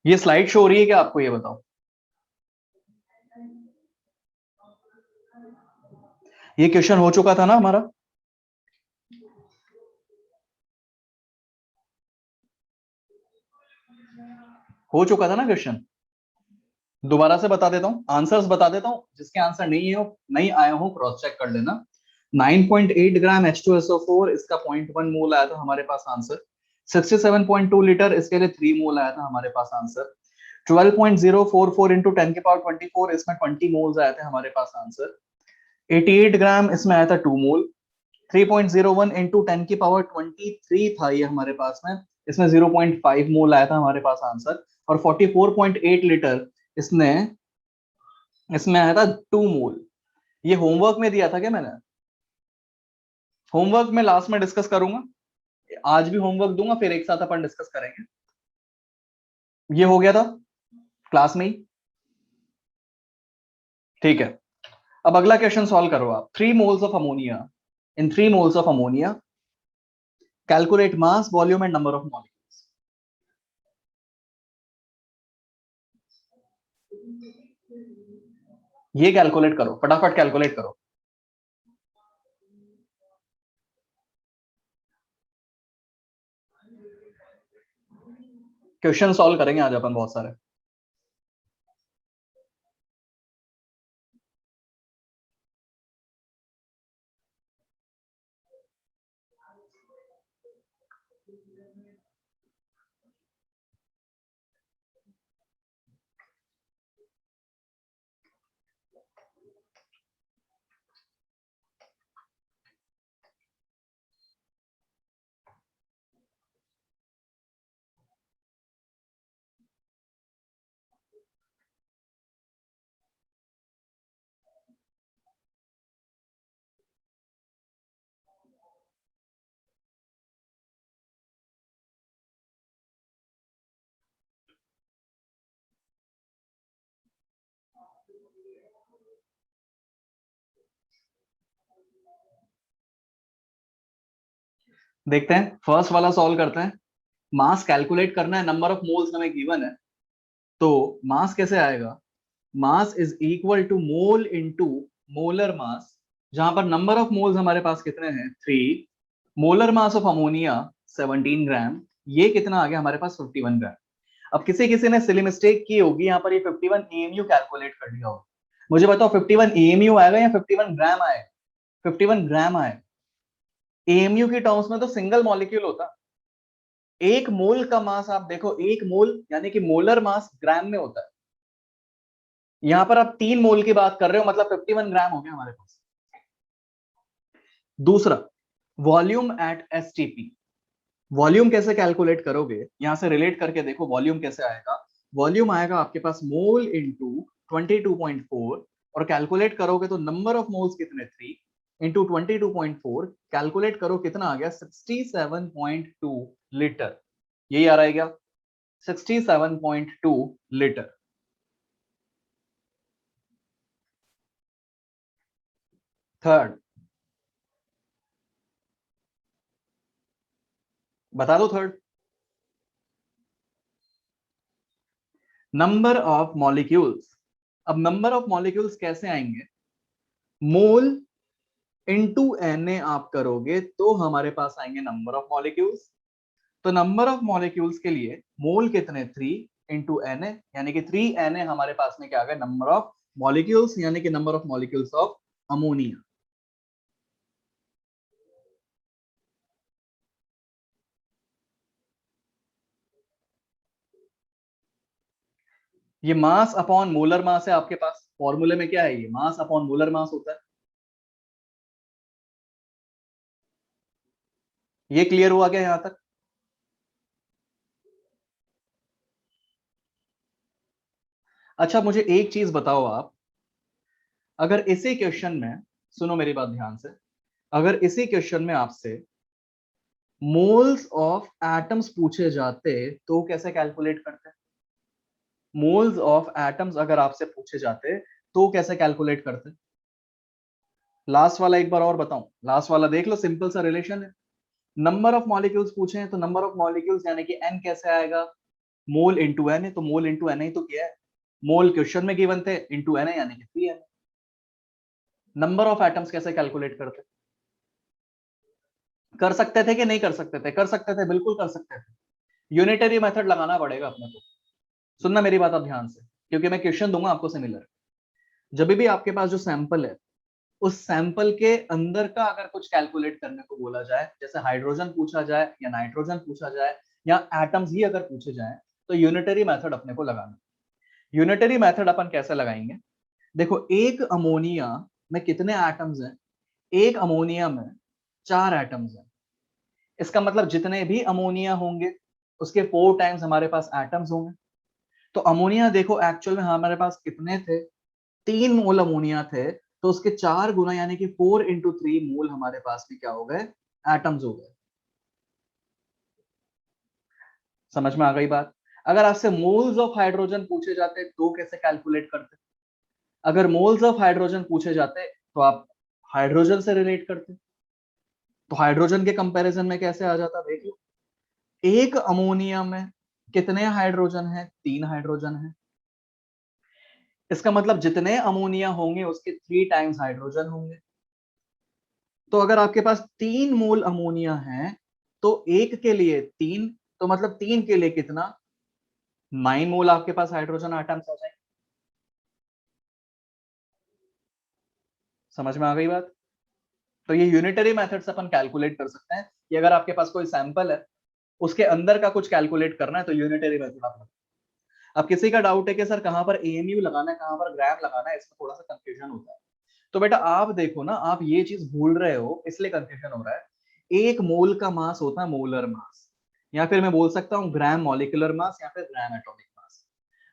ये slide show हो रही है क्या आपको, ये बताओ। ये क्वेश्चन हो चुका था ना हमारा। हो चुका था ना क्वेश्चन। दोबारा से बता देता हूँ, आंसर्स बता देता हूँ, जिसके आंसर नहीं आए हो क्रॉस चेक कर लेना। 9.8 ग्राम H2SO4, इसका 0.1 मोल आया था हमारे पास आंसर। 67.2 लीटर, इसके लिए 3 मोल आया था हमारे पास आंसर। 12.044 इंटू 10 की पावर 24, इसमें 20 मोल्स आए थे हमारे पास आंसर। 88 ग्राम इसमें आया था 2 मोल। 3.01 इंटू 10 की पावर 23 था ये हमारे पास में, इसमें 0.5 मोल आया था हमारे पास आंसर। और 44.8 लीटर इसने इसमें आया था 2 मोल। ये होमवर्क में दिया था क्या मैंने? होमवर्क में लास्ट में डिस्कस करूंगा, आज भी होमवर्क दूंगा, फिर एक साथ अपन डिस्कस करेंगे। ये हो गया था क्लास में ही, ठीक है। अब अगला क्वेश्चन सॉल्व करो आप। 3 moles of ammonia, in 3 moles of ammonia calculate mass, volume and number of molecules. ये कैलकुलेट करो, फटाफट कैलकुलेट करो। क्वेश्चन सॉल्व करेंगे आज अपन बहुत सारे। देखते हैं, फर्स्ट वाला सॉल्व करते हैं। मास कैलकुलेट करना है, नंबर ऑफ मोल्स हमें गिवन है, तो मास कैसे आएगा? Mass is equal to mole into molar mass, जहां पर नंबर ऑफ मोल्स हमारे पास कितने हैं? 3। मोलर मास ऑफ अमोनिया 17 ग्राम, ये कितना आ गया हमारे पास? 51 ग्राम। अब किसी किसी ने सिली मिस्टेक की होगी, यहाँ पर ये 51 एएमयू कैलकुलेट कर लिया होगा। मुझे बताओ 51 एएमयू आएगा या 51 ग्राम आएगा? 51 ग्राम आएगा। एएमयू की टर्म्स में तो सिंगल मॉलिक्यूल होता। एक मोल का मास आप देखो, एक मोल यानी कि मोलर मास ग्राम में होता है। यहां पर आप 3 मोल की बात कर रहे हो, मतलब 51 ग्राम हो गया हमारे पास। दूसरा, वॉल्यूम एट एसटीपी। वॉल्यूम कैसे कैलकुलेट करोगे? यहां से रिलेट करके देखो, वॉल्यूम कैसे आएगा। वॉल्यूम आएगा आपके पास मोल इंटू 22.4, और कैलकुलेट करोगे तो नंबर ऑफ मोल्स कितने? 3 इंटू 22.4, कैलकुलेट करो कितना आ गया? 67.2 लीटर। यही आ रहा है क्या? 67.2 लीटर। थर्ड, बता दो थर्ड। Number of molecules. अब नंबर ऑफ मॉलिक्यूल्स कैसे आएंगे? मोल इनटू एन आप करोगे तो हमारे पास आएंगे नंबर ऑफ मॉलिक्यूल्स। तो नंबर ऑफ मॉलिक्यूल्स के लिए मोल कितने? 3 इंटू एन, यानी कि 3 एन हमारे पास में क्या आ गया? नंबर ऑफ मॉलिक्यूल्स, यानी कि number of molecules of ammonia. ये मास अपॉन मोलर मास है आपके पास, फॉर्मूले में क्या है? ये मास अपॉन मोलर मास होता है। ये क्लियर हुआ क्या यहां तक? अच्छा, मुझे एक चीज बताओ आप, अगर इसी क्वेश्चन में, सुनो मेरी बात ध्यान से, अगर इसी क्वेश्चन में आपसे मोल्स ऑफ एटम्स पूछे जाते तो कैसे कैलकुलेट करते? मोल्स ऑफ एटम्स अगर आपसे पूछे जाते तो कैसे कैलकुलेट करते? लास्ट वाला एक बार और बताऊं, लास्ट वाला देख लो, सिंपल सा रिलेशन है। नंबर ऑफ मॉलिक्यूल्स पूछे हैं तो नंबर ऑफ मॉलिक्यूल्स यानी कि n कैसे आएगा, मोल इंटू एन है, तो मोल इंटू एन ही तो किया है, मोल क्वेश्चन में गिवन थे, इंटू एन है यानी कि 3n। नंबर ऑफ एटम्स कैसे कैलकुलेट करते, कर सकते थे कि नहीं कर सकते थे, कर सकते थे, बिल्कुल कर सकते थे। यूनिटरी मेथड लगाना पड़ेगा अपने को। सुनना मेरी बात अब ध्यान से, क्योंकि मैं क्वेश्चन दूंगा आपको सिमिलर। जब भी आपके पास जो सैंपल है, उस सैंपल के अंदर का अगर कुछ कैलकुलेट करने को बोला जाए, जैसे हाइड्रोजन पूछा जाए या नाइट्रोजन पूछा जाए या एटम्स ही अगर पूछे जाए, तो यूनिटरी मेथड अपने को लगाना। यूनिटरी मेथड अपन कैसे लगाएंगे, देखो एक अमोनिया में कितने एटम्स हैं, एक अमोनिया में 4 एटम्स हैं। इसका मतलब जितने भी अमोनिया होंगे उसके 4 टाइम्स हमारे पास एटम्स होंगे। तो अमोनिया देखो एक्चुअल में हमारे पास कितने थे, 3 मोल अमोनिया थे, तो उसके 4 गुना यानी कि 4 × 3 मोल हमारे पास भी क्या हो गए, एटम्स हो गए। समझ में आ गई बात। अगर आपसे मोल्स ऑफ हाइड्रोजन पूछे जाते तो कैसे कैलकुलेट करते, अगर मोल्स ऑफ हाइड्रोजन पूछे जाते तो आप हाइड्रोजन से रिलेट करते, तो हाइड्रोजन के कंपैरिजन में कैसे आ जाता, देख लो एक अमोनिया में कितने हाइड्रोजन है, 3 हाइड्रोजन है। इसका मतलब जितने अमोनिया होंगे उसके 3 टाइम्स हाइड्रोजन होंगे। तो अगर आपके पास 3 मोल अमोनिया है तो एक के लिए 3, तो मतलब 3 के लिए कितना, 9 मोल आपके पास हाइड्रोजन आटम्स आ जाएंगे। समझ में आ गई बात। तो ये यूनिटरी मेथड से अपन कैलकुलेट कर सकते हैं कि अगर आपके पास कोई सैंपल है उसके अंदर का कुछ कैलकुलेट करना है तो यूनिटरी मेथड आप। अब किसी का डाउट है कि सर कहां पर एएमयू लगाना है, कहां पर ग्राम लगाना है, इसमें थोड़ा सा कंफ्यूजन होता है। तो बेटा आप देखो ना, आप ये चीज भूल रहे हो इसलिए कंफ्यूजन हो रहा है। एक मोल का मास होता है मोलर मास, या फिर मैं बोल सकता हूँ ग्राम मॉलिक्यूलर मास या फिर ग्राम एटॉमिक मास।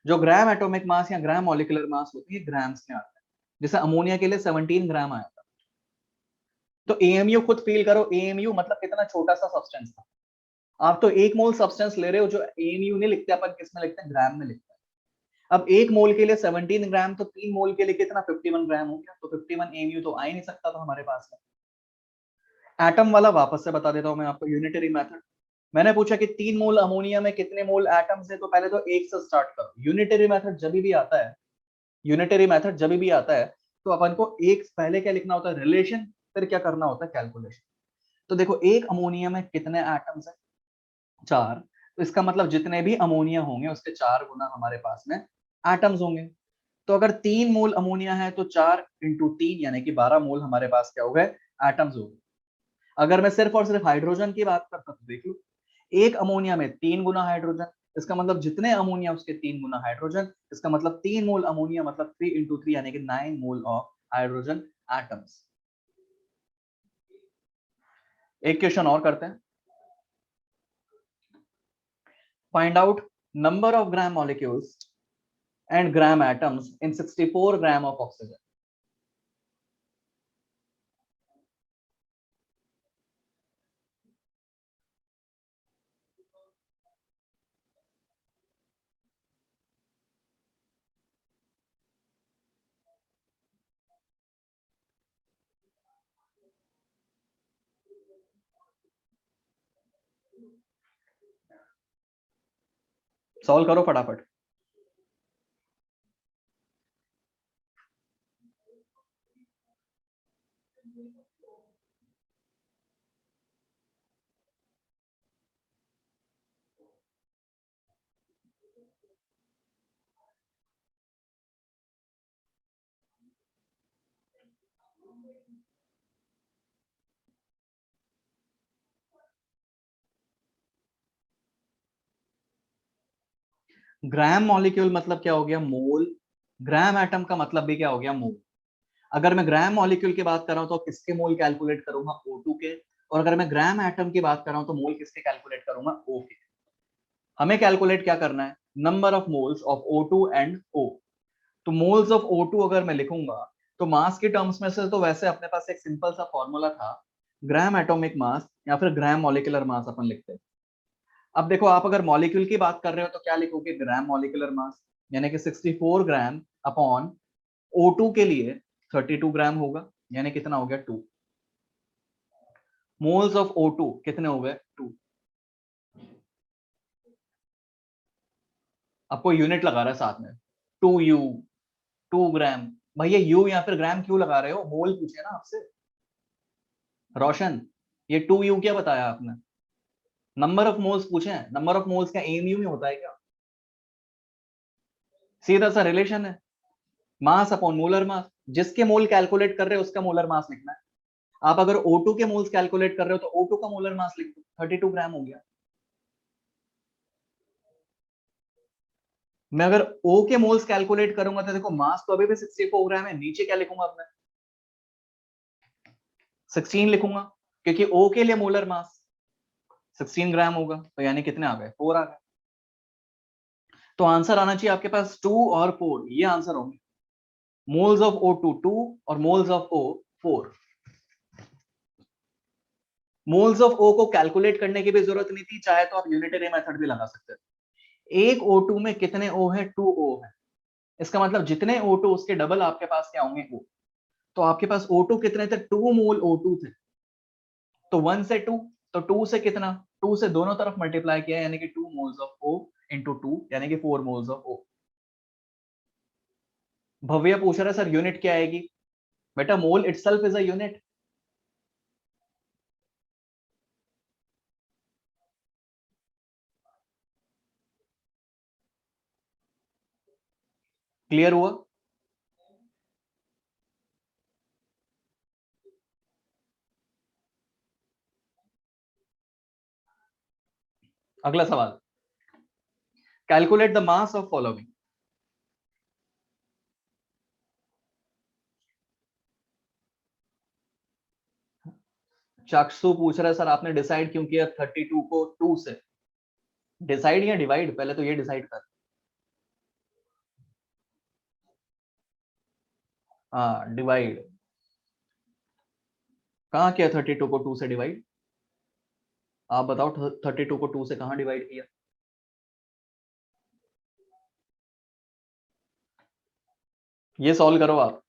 जो ग्राम एटॉमिक मास या ग्राम मॉलिक्यूलर मास होती है ग्राम्स में आता है। जैसे अमोनिया के लिए 17 ग्राम आया था। तो एएमयू खुद फील करो, एएमयू मतलब कितना छोटा सा सब्सटेंस था। आप तो एक मोल सब्सटेंस ले रहे हो, जो एएमयू नहीं लिखते अपन, किस में लिखते हैं, ग्राम में लिखते हैं। अब एक मोल के लिए 17 ग्राम, तो 3 मोल के लिए कितना, 51 ग्राम हो गया। तो 51 एमयू तो आ ही नहीं सकता था हमारे पास में। एटम वाला वापस से बता देता हूं मैं आपको, यूनिटरी मेथड। मैंने पूछा कि 3 मोल अमोनिया में कितने मोल एटम्स है, तो पहले तो एक से स्टार्ट करो। यूनिटरी मेथड जब भी आता है, यूनिटरी मेथड जब भी आता है, तो अपन को एक पहले क्या लिखना होता है, रिलेशन, फिर क्या करना होता है, कैलकुलेशन। तो देखो एक अमोनिया में कितने एटम्स है, 4। तो इसका मतलब जितने भी अमोनिया होंगे उसके 4 गुना हमारे पास में एटम्स होंगे। तो अगर 3 मोल अमोनिया है तो 4 × 3 यानी कि 12 मोल हमारे पास क्या हो गए, एटम्स हो गए। अगर मैं सिर्फ और सिर्फ हाइड्रोजन की बात करता तो देख लो, एक अमोनिया में 3 गुना हाइड्रोजन, इसका मतलब जितने अमोनिया उसके 3 गुना हाइड्रोजन। इसका मतलब 3 मोल अमोनिया मतलब 3 × 3 यानी कि 9 मोल ऑफ हाइड्रोजन एटम्स। एक क्वेश्चन और करते हैं। Find out number of gram molecules and gram atoms in 64 gram of oxygen. Solve करो फटाफट। ग्राम मॉलिक्यूल मतलब क्या हो गया, मोल। ग्राम एटम का मतलब भी क्या हो गया, मोल। अगर मैं ग्राम मॉलिक्यूल की बात कर रहा हूं तो किसके मोल कैलकुलेट करूंगा, O2 के। और अगर मैं ग्राम एटम की बात कर रहा हूं तो मोल किसके कैलकुलेट करूंगा, O के। हमें कैलकुलेट क्या करना है, number of moles of O2 and O। तो मोल्स ऑफ O2 अगर मैं लिखूंगा तो मास के टर्म्स में से तो वैसे अपने पास एक सिंपल सा फॉर्मूला था, ग्राम एटॉमिक मास या फिर ग्राम मॉलिक्यूलर मास अपन लिखते हैं। अब देखो आप अगर मॉलिक्यूल की बात कर रहे हो तो क्या लिखोगे, ग्राम मॉलिक्यूलर मास, यानी कि 64 ग्राम अपॉन O2 के लिए 32 ग्राम होगा, यानी कितना हो गया, 2। मोल्स ऑफ O2 कितने हो गए? 2। आपको यूनिट लगा रहा है साथ में, 2U, 2 ग्राम। भैया यू या फिर ग्राम क्यों लगा रहे हो? मोल पूछे ना आपसे रोशन। ये 2U क्या बताया आपने? नंबर ऑफ मोल्स पूछे हैं। नंबर ऑफ मोल्स का एम यू में होता है क्या? सीधा सा रिलेशन है, मास अपॉन मोलर मास। जिसके मोल कैलकुलेट कर रहे हो उसका मोलर मास लिखना है। आप अगर O2 के मोल्स कैलकुलेट कर रहे हो तो O2 का मोलर मास लिख दो, 32 ग्राम हो गया। मैं अगर O के मोल्स कैलकुलेट करूंगा तो देखो मास तो अभी भी 64 ग्राम है, नीचे क्या लिखूंगा अब मैं? 16 लिखूंगा, क्योंकि O के लिए मोलर मास 16 ग्राम होगा, तो यानी कितने आ गए? 4 आ गए। तो आंसर आना चाहिए आपके पास 2 और 4, ये आंसर होंगे। मोल्स ऑफ O2 2 और moles of O 4। Moles of O को कैलकुलेट करने की भी जरूरत नहीं थी, चाहे तो आप यूनिटरी मेथड भी लगा सकते थे। एक O2 में कितने O है? 2O है। इसका मतलब जितने O2 उसके डबल आपके पास क्या होंगे? O। तो आपके पास O2 कितने थे? 2 मोल O2 थे। तो 1 से 2, तो 2 से कितना? 2 से दोनों तरफ मल्टीप्लाई किया, यानी कि 2 मोल्स ऑफ O इंटू 2, यानी कि 4 मोल्स ऑफ O। भव्य पूछ रहा है सर यूनिट क्या आएगी? बेटा mole itself is a unit. Clear हुआ? अगला सवाल, calculate the mass of following. Chakshu पूछ रहा है सर आपने डिसाइड क्यों किया 32 को 2 से? डिसाइड या डिवाइड? पहले तो ये डिसाइड कर। हाँ डिवाइड। कहाँ किया 32 को 2 से डिवाइड? आप बताओ 32 को 2 से कहाँ डिवाइड किया? ये सॉल्व करो आप।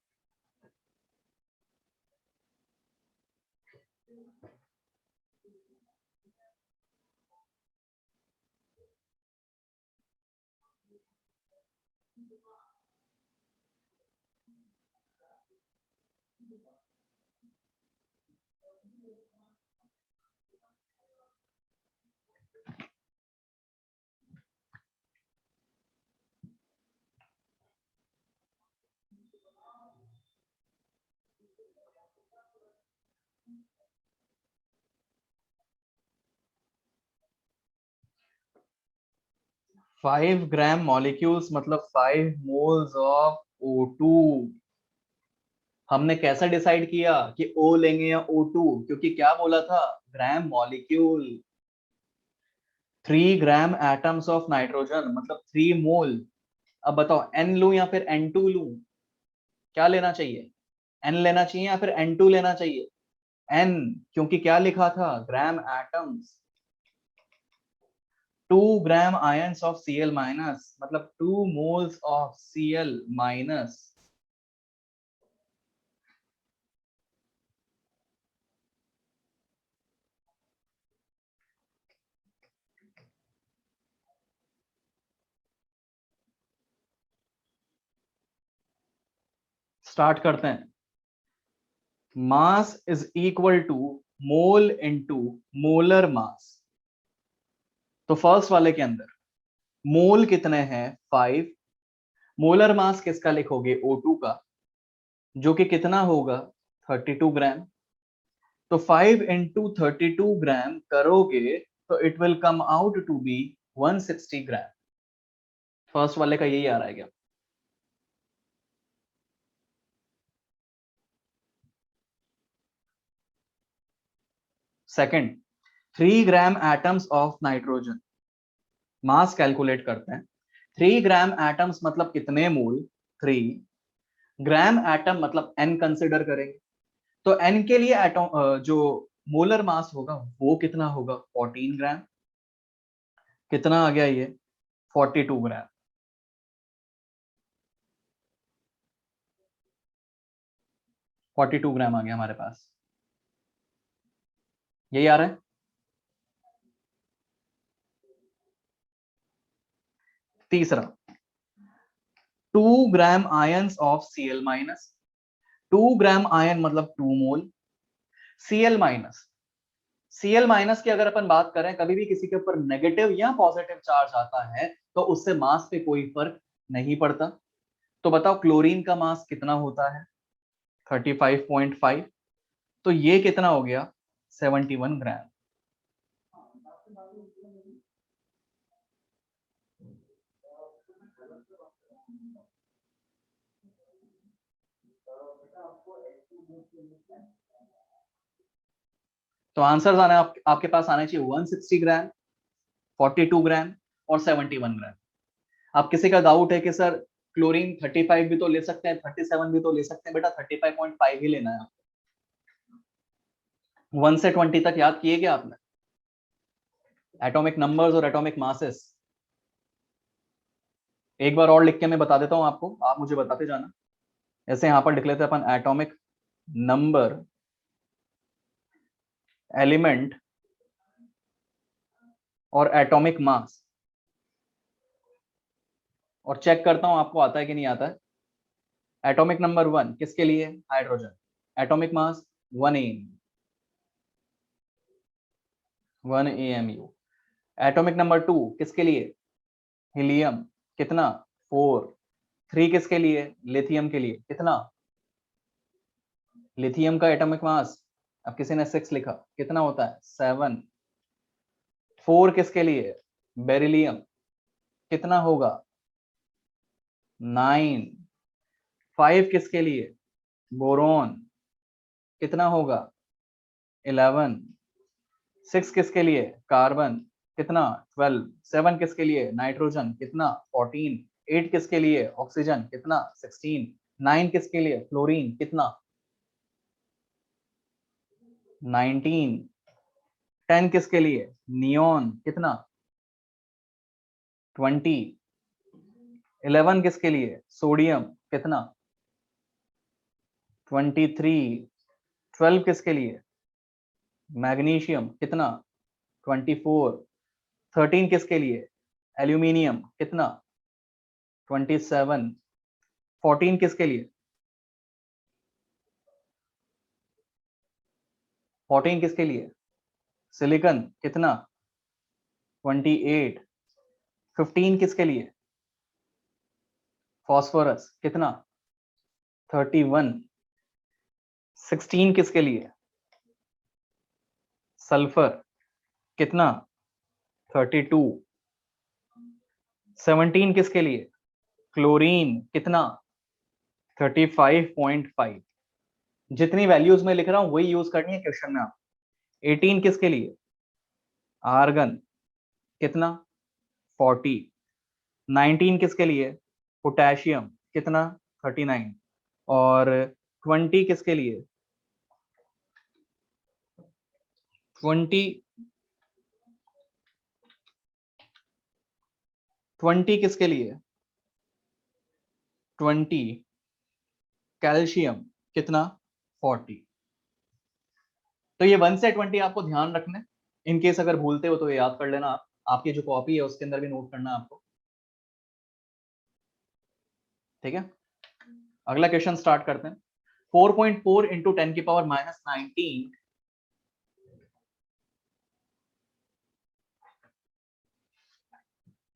फाइव ग्राम मॉलिक्यूल्स मतलब 5 मोल्स ऑफ O2। हमने कैसा डिसाइड किया कि O लेंगे या O2? क्योंकि क्या बोला था? Gram molecule. 3 gram atoms of nitrogen मतलब 3 मोल। अब बताओ N लूं या फिर N2 लूं? क्या लेना चाहिए? N लेना चाहिए या फिर N2 लेना चाहिए? N, क्योंकि क्या लिखा था? Gram atoms. 2 gram ions of Cl minus मतलब 2 moles of Cl minus. Start करते हैं। Mass is equal to mole into molar mass. तो फर्स्ट वाले के अंदर मोल कितने हैं? 5। मोलर मास किसका लिखोगे? O2 का, जो कि कितना होगा? 32 ग्राम। तो 5 इंटू 32 ग्राम करोगे तो it will come out to be 160 gram. First वाले का यही आ रहा है क्या? Second, 3 gram atoms of nitrogen. Mass calculate करते हैं। 3 ग्राम एटम्स मतलब कितने मोल? 3 ग्राम एटम मतलब n कंसिडर करेंगे। तो n के लिए एटम जो मोलर मास होगा वो कितना होगा? 14 ग्राम। कितना आ गया ये? 42 ग्राम। 42 ग्राम आ गया हमारे पास। यही आ रहा है। तीसरा, 2 gram ions of Cl minus, 2 gram ion मतलब 2 mole, Cl minus, Cl minus की अगर अपन बात करें, कभी भी किसी के ऊपर नेगेटिव या पॉजिटिव चार्ज आता है तो उससे मास पे कोई फर्क नहीं पड़ता। तो बताओ क्लोरीन का मास कितना होता है, 35.5, तो ये कितना हो गया, 71 ग्राम। तो आंसर आना आपके पास आना चाहिए 160 ग्राम, 42 ग्राम और 71 ग्राम। आप किसी का डाउट है कि सर क्लोरीन 35 भी तो ले सकते हैं, 37 भी तो ले सकते हैं, बेटा 35.5 ही लेना है। 1 से 20 तक याद किए क्या आपने, एटॉमिक नंबर्स और एटॉमिक मासेस। एक बार और लिख के मैं बता देता हूं आपको, आप मुझे बताते जाना। ऐसे यहां पर लिख लेते हैं अपन, एटॉमिक नंबर, एलिमेंट और एटॉमिक मास, और चेक करता हूं आपको आता है कि नहीं आता है। एटॉमिक नंबर 1 किसके लिए, hydrogen, atomic mass 1 AMU। Atomic number 2 किसके लिए, हीलियम, कितना, 4। 3 किसके लिए, लिथियम के लिए, कितना, लिथियम का एटॉमिक मास, अब किसी ने 6 लिखा, कितना होता है, 7। 4 किसके लिए, बेरिलियम, कितना होगा, 9। 5 किसके लिए, बोरॉन, कितना होगा, 11। 6 किसके लिए, कार्बन, कितना, 12। 7 किसके लिए, नाइट्रोजन, कितना, 14। 8 किसके लिए, ऑक्सीजन, कितना, 16। 9 किसके लिए, फ्लोरीन, कितना, 19। 10 किसके लिए, नियोन, कितना, 20। 11 किसके लिए, सोडियम, कितना, 23। 12 किसके लिए, मैग्नीशियम, कितना, 24। 13 किसके लिए, एल्यूमिनियम, कितना, 27। 14 किसके लिए, 14 किसके लिए, सिलिकॉन, कितना, 28। 15 किसके लिए, फॉस्फोरस, कितना, 31। 16 किसके लिए, सल्फर, कितना, 32। 17 किसके लिए, क्लोरीन, कितना, 35.5। जितनी वैल्यूज में लिख रहा हूं वही यूज करनी है क्वेश्चन में आप। 18 किसके लिए, आर्गन, कितना, 40। 19 किसके लिए, पोटेशियम, कितना, 39। और 20 किसके लिए, 20 20 किसके लिए, 20 कैल्शियम, कितना, 40। तो ये 1 से 20 आपको ध्यान रखना, इन केस अगर भूलते हो तो ये याद कर लेना आप, आपकी जो कॉपी है उसके अंदर भी नोट करना आपको, ठीक है। अगला क्वेश्चन स्टार्ट करते हैं। 4.4 इंटू 10 की power -19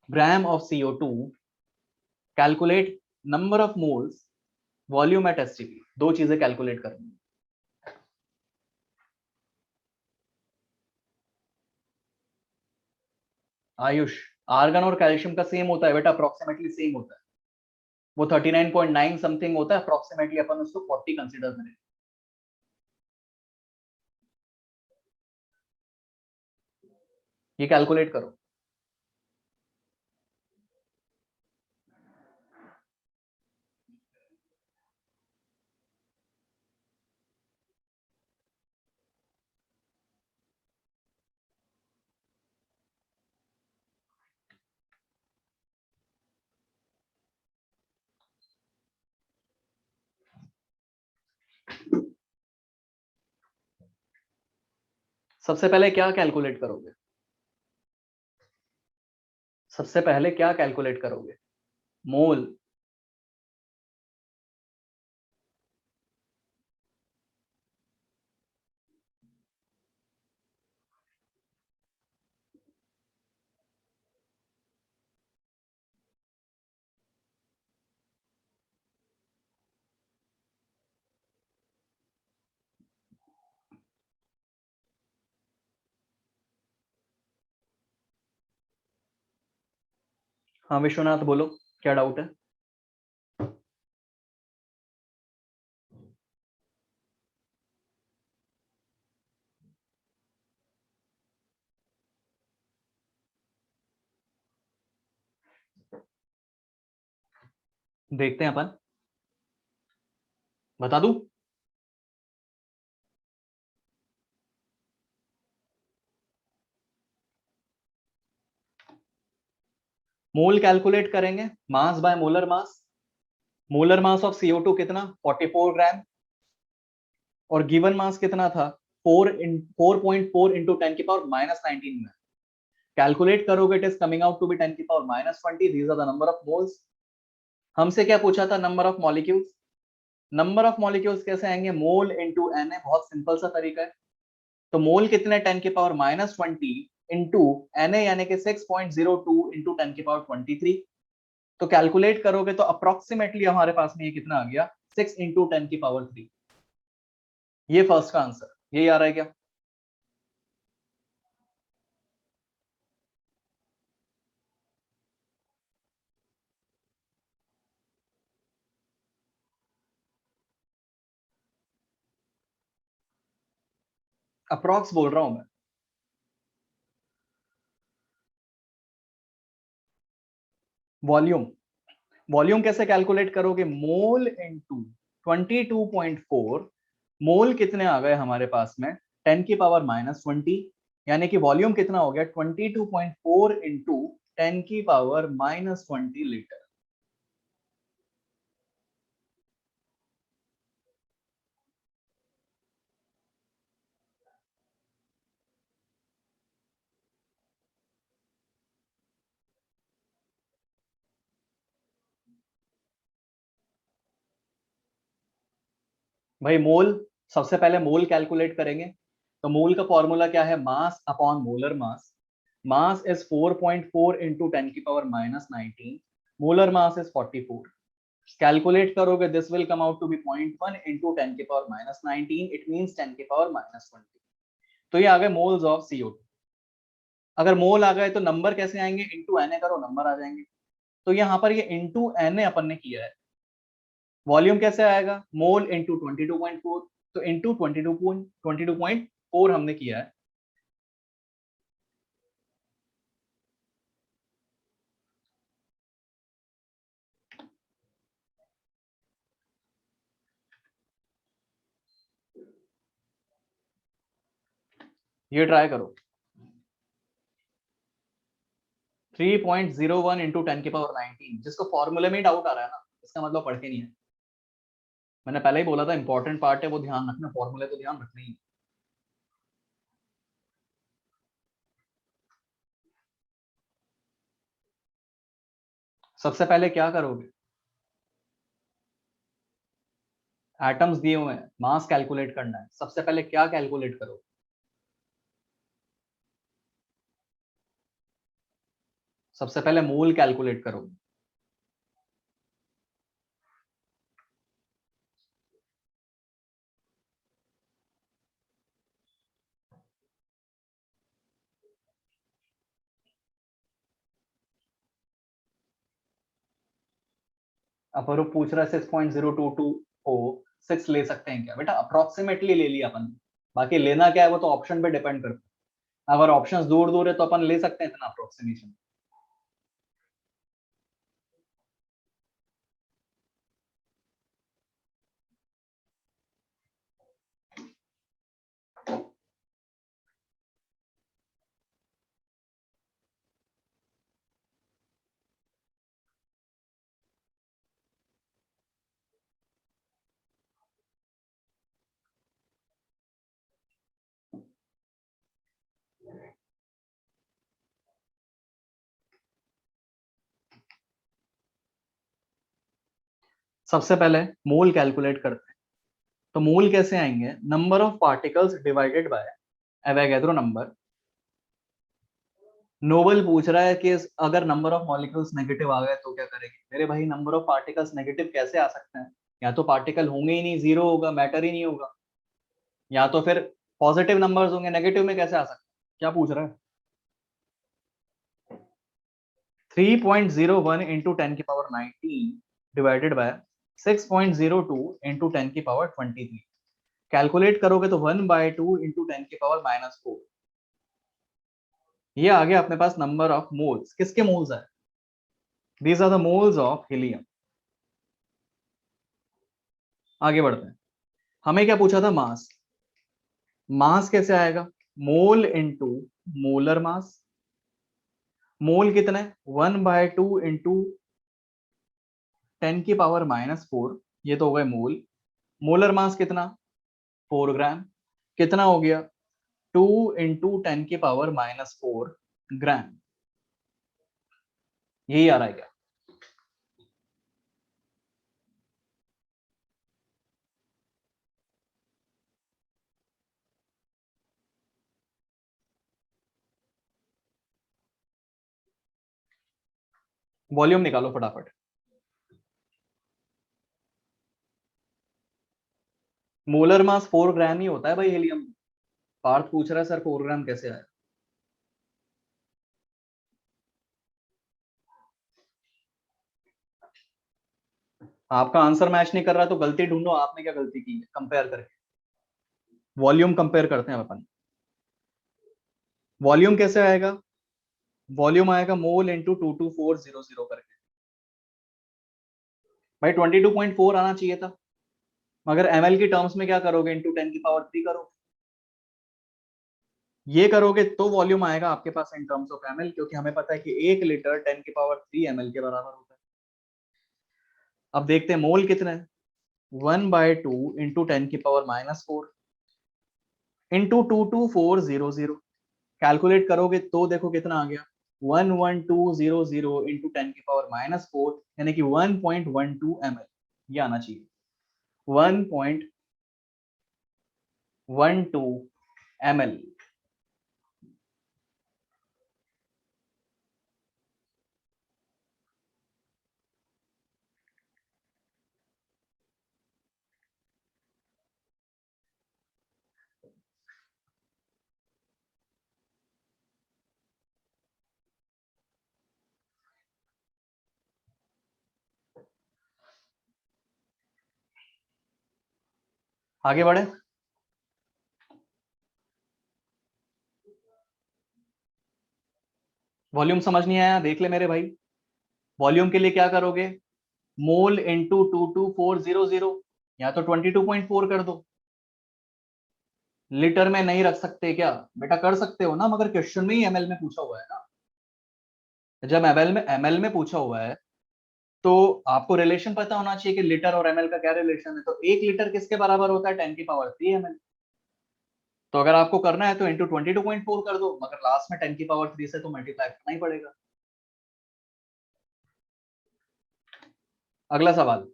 gram of CO2, calculate number of moles, volume at STP। दो चीजें कैलकुलेट करनी। आयुष, आर्गन और कैल्शियम का सेम होता है बेटा, अप्रोक्सीमेटली सेम होता है। वो 39.9 समथिंग होता है, अप्रोक्सीमेटली अपन उसको 40 कंसीडर करें। ये कैलकुलेट करो। सबसे पहले क्या कैलकुलेट करोगे? सबसे पहले क्या कैलकुलेट करोगे? मोल। हाँ विश्वनाथ बोलो, क्या डाउट है? देखते हैं अपन। बता दूं? मोल कैलकुलेट करेंगे, mass by molar mass. Molar mass of CO2 कितना? 44 ग्राम। और गिवन मास कितना था? 4.4 इंटू 10⁻⁻19 में। कैलकुलेट करोगे, it is coming out to be 10⁻20। These are the number of moles. हमसे क्या पूछा था? Number of molecules. Number of molecules कैसे आएंगे? मोल इंटू एन है, बहुत सिंपल सा तरीका है। तो मोल कितने? 10⁻20 इंटू एन ए, यानी कि 6.02 इंटू 10⁻23। तो कैलकुलेट करोगे तो अप्रोक्सीमेटली हमारे पास में ये कितना आ गया? 6 इंटू 10⁻3। ये फर्स्ट का आंसर यही आ रहा है क्या? अप्रोक्स बोल रहा हूं मैं। वॉल्यूम। वॉल्यूम कैसे कैलकुलेट करोगे? Mole into 22.4। मोल कितने आ गए हमारे पास में? 10⁻20। यानी कि वॉल्यूम कितना हो गया? 22.4 इंटू 10⁻20 लीटर। भाई मोल, सबसे पहले मोल कैलकुलेट करेंगे। तो मोल का फॉर्मूला क्या है? Mass upon molar mass. Mass is 4.4 into 10⁻19। Molar mass is 44। Calculate करोगे, this will come out to be 0.1 into 10⁻19। It means 10⁻20। तो ये आ गए मोल्स ऑफ CO2। अगर मोल आ गए तो नंबर कैसे आएंगे? इंटू एन ए करो, नंबर आ जाएंगे। तो यहाँ पर ये इंटू एन ए अपन ने किया है। वॉल्यूम कैसे आएगा? Mole into 22.4। तो इंटू 22.4 हमने किया है। ये ट्राई करो। 3.01 इंटू 10⁻19। जिसको फॉर्मूले में डाउट आ रहा है ना, इसका मतलब पढ़ के नहीं है। मैंने पहले ही बोला था, इंपॉर्टेंट पार्ट है वो, ध्यान रखना। फॉर्मूले तो ध्यान रखना ही है। सबसे पहले क्या करोगे? एटम्स दिए हुए हैं, मास कैलकुलेट करना है। सबसे पहले क्या कैलकुलेट करोगे? सबसे पहले मोल कैलकुलेट करोगे। अपरूप पूछ रहा है 6.022 को 6 ले सकते हैं क्या? बेटा अप्रोक्सीमेटली ले लिया अपन। बाकी लेना क्या है वो तो ऑप्शन पे डिपेंड करता है। अगर ऑप्शंस दूर दूर है तो अपन ले सकते हैं इतना अप्रोक्सीमेशन। सबसे पहले मोल कैलकुलेट करते हैं। तो मोल कैसे आएंगे, number of particles divided by Avogadro number. Noble पूछ रहा है कि अगर नंबर ऑफ मॉलिक्यूल्स नेगेटिव आ गए तो क्या करेंगे। मेरे भाई नंबर ऑफ पार्टिकल्स नेगेटिव कैसे आ सकते हैं, या तो पार्टिकल होंगे ही नहीं, जीरो होगा, मैटर ही नहीं होगा, या तो फिर पॉजिटिव नंबर्स होंगे, नेगेटिव में कैसे आ सकते हैं। क्या पूछ रहा है, 3.01 into 10⁻19 divided by 6.02 into 10⁻23। Calculate करोगे तो 1/2 इंटू 10⁻⁻4। ये आ गया अपने पास नंबर ऑफ मोल्स। किसके मोल्स है, these are the moles of helium. आगे बढ़ते हैं, हमें क्या पूछा था, मास। मास कैसे आएगा, मोल इंटू मोलर मास। मोल कितना है, 1/2 इंटू 10⁻⁻4, ये तो हो गए मोल। मोलर मास कितना, 4 ग्राम। कितना हो गया, 2 इंटू 10⁻⁻4 ग्राम। यही आ रहा है क्या। वॉल्यूम निकालो फटाफट। मोलर मास 4 ग्राम ही होता है भाई हीलियम। पार्थ पूछ रहा है सर 4 ग्राम कैसे आया। आपका आंसर मैच नहीं कर रहा तो गलती ढूंढो, आपने क्या गलती की है, कंपेयर करके। वॉल्यूम कंपेयर करते हैं अपन। वॉल्यूम कैसे आएगा, वॉल्यूम आएगा मोल इंटू 22400 करके। भाई 22.4 आना चाहिए था, मगर एमएल की टर्म्स में क्या करोगे, इंटू 10⁻3 करोगे। ये करोगे तो वॉल्यूम आएगा आपके पास इन टर्म्स ऑफ एमएल, क्योंकि हमें पता है कि 1 लीटर 10⁻3 एमएल के बराबर होता है। अब देखते हैं मोल कितना है, 1/2 इंटू 10⁻⁻4 इंटू 22400। कैलकुलेट करोगे तो देखो कितना आ गया, 11200 इंटू 10⁻⁻4, यानी कि 1.12 ml। ये आना चाहिए 1.12 ml। आगे बढ़े, वॉल्यूम समझ नहीं आया, देख ले मेरे भाई। वॉल्यूम के लिए क्या करोगे, मोल इंटू 22400, या तो 22.4 कर दो। लीटर में नहीं रख सकते क्या, बेटा कर सकते हो ना, मगर क्वेश्चन में ही एमएल में पूछा हुआ है ना। जब एमएल में पूछा हुआ है तो आपको रिलेशन पता होना चाहिए कि लीटर और एमएल का क्या रिलेशन है। तो 1 लीटर किसके बराबर होता है, 10⁻3 एमएल। तो अगर आपको करना है तो इंटू 22.4 कर दो, मगर लास्ट में 10⁻3 से तो मल्टीप्लाई करना ही पड़ेगा। अगला सवाल,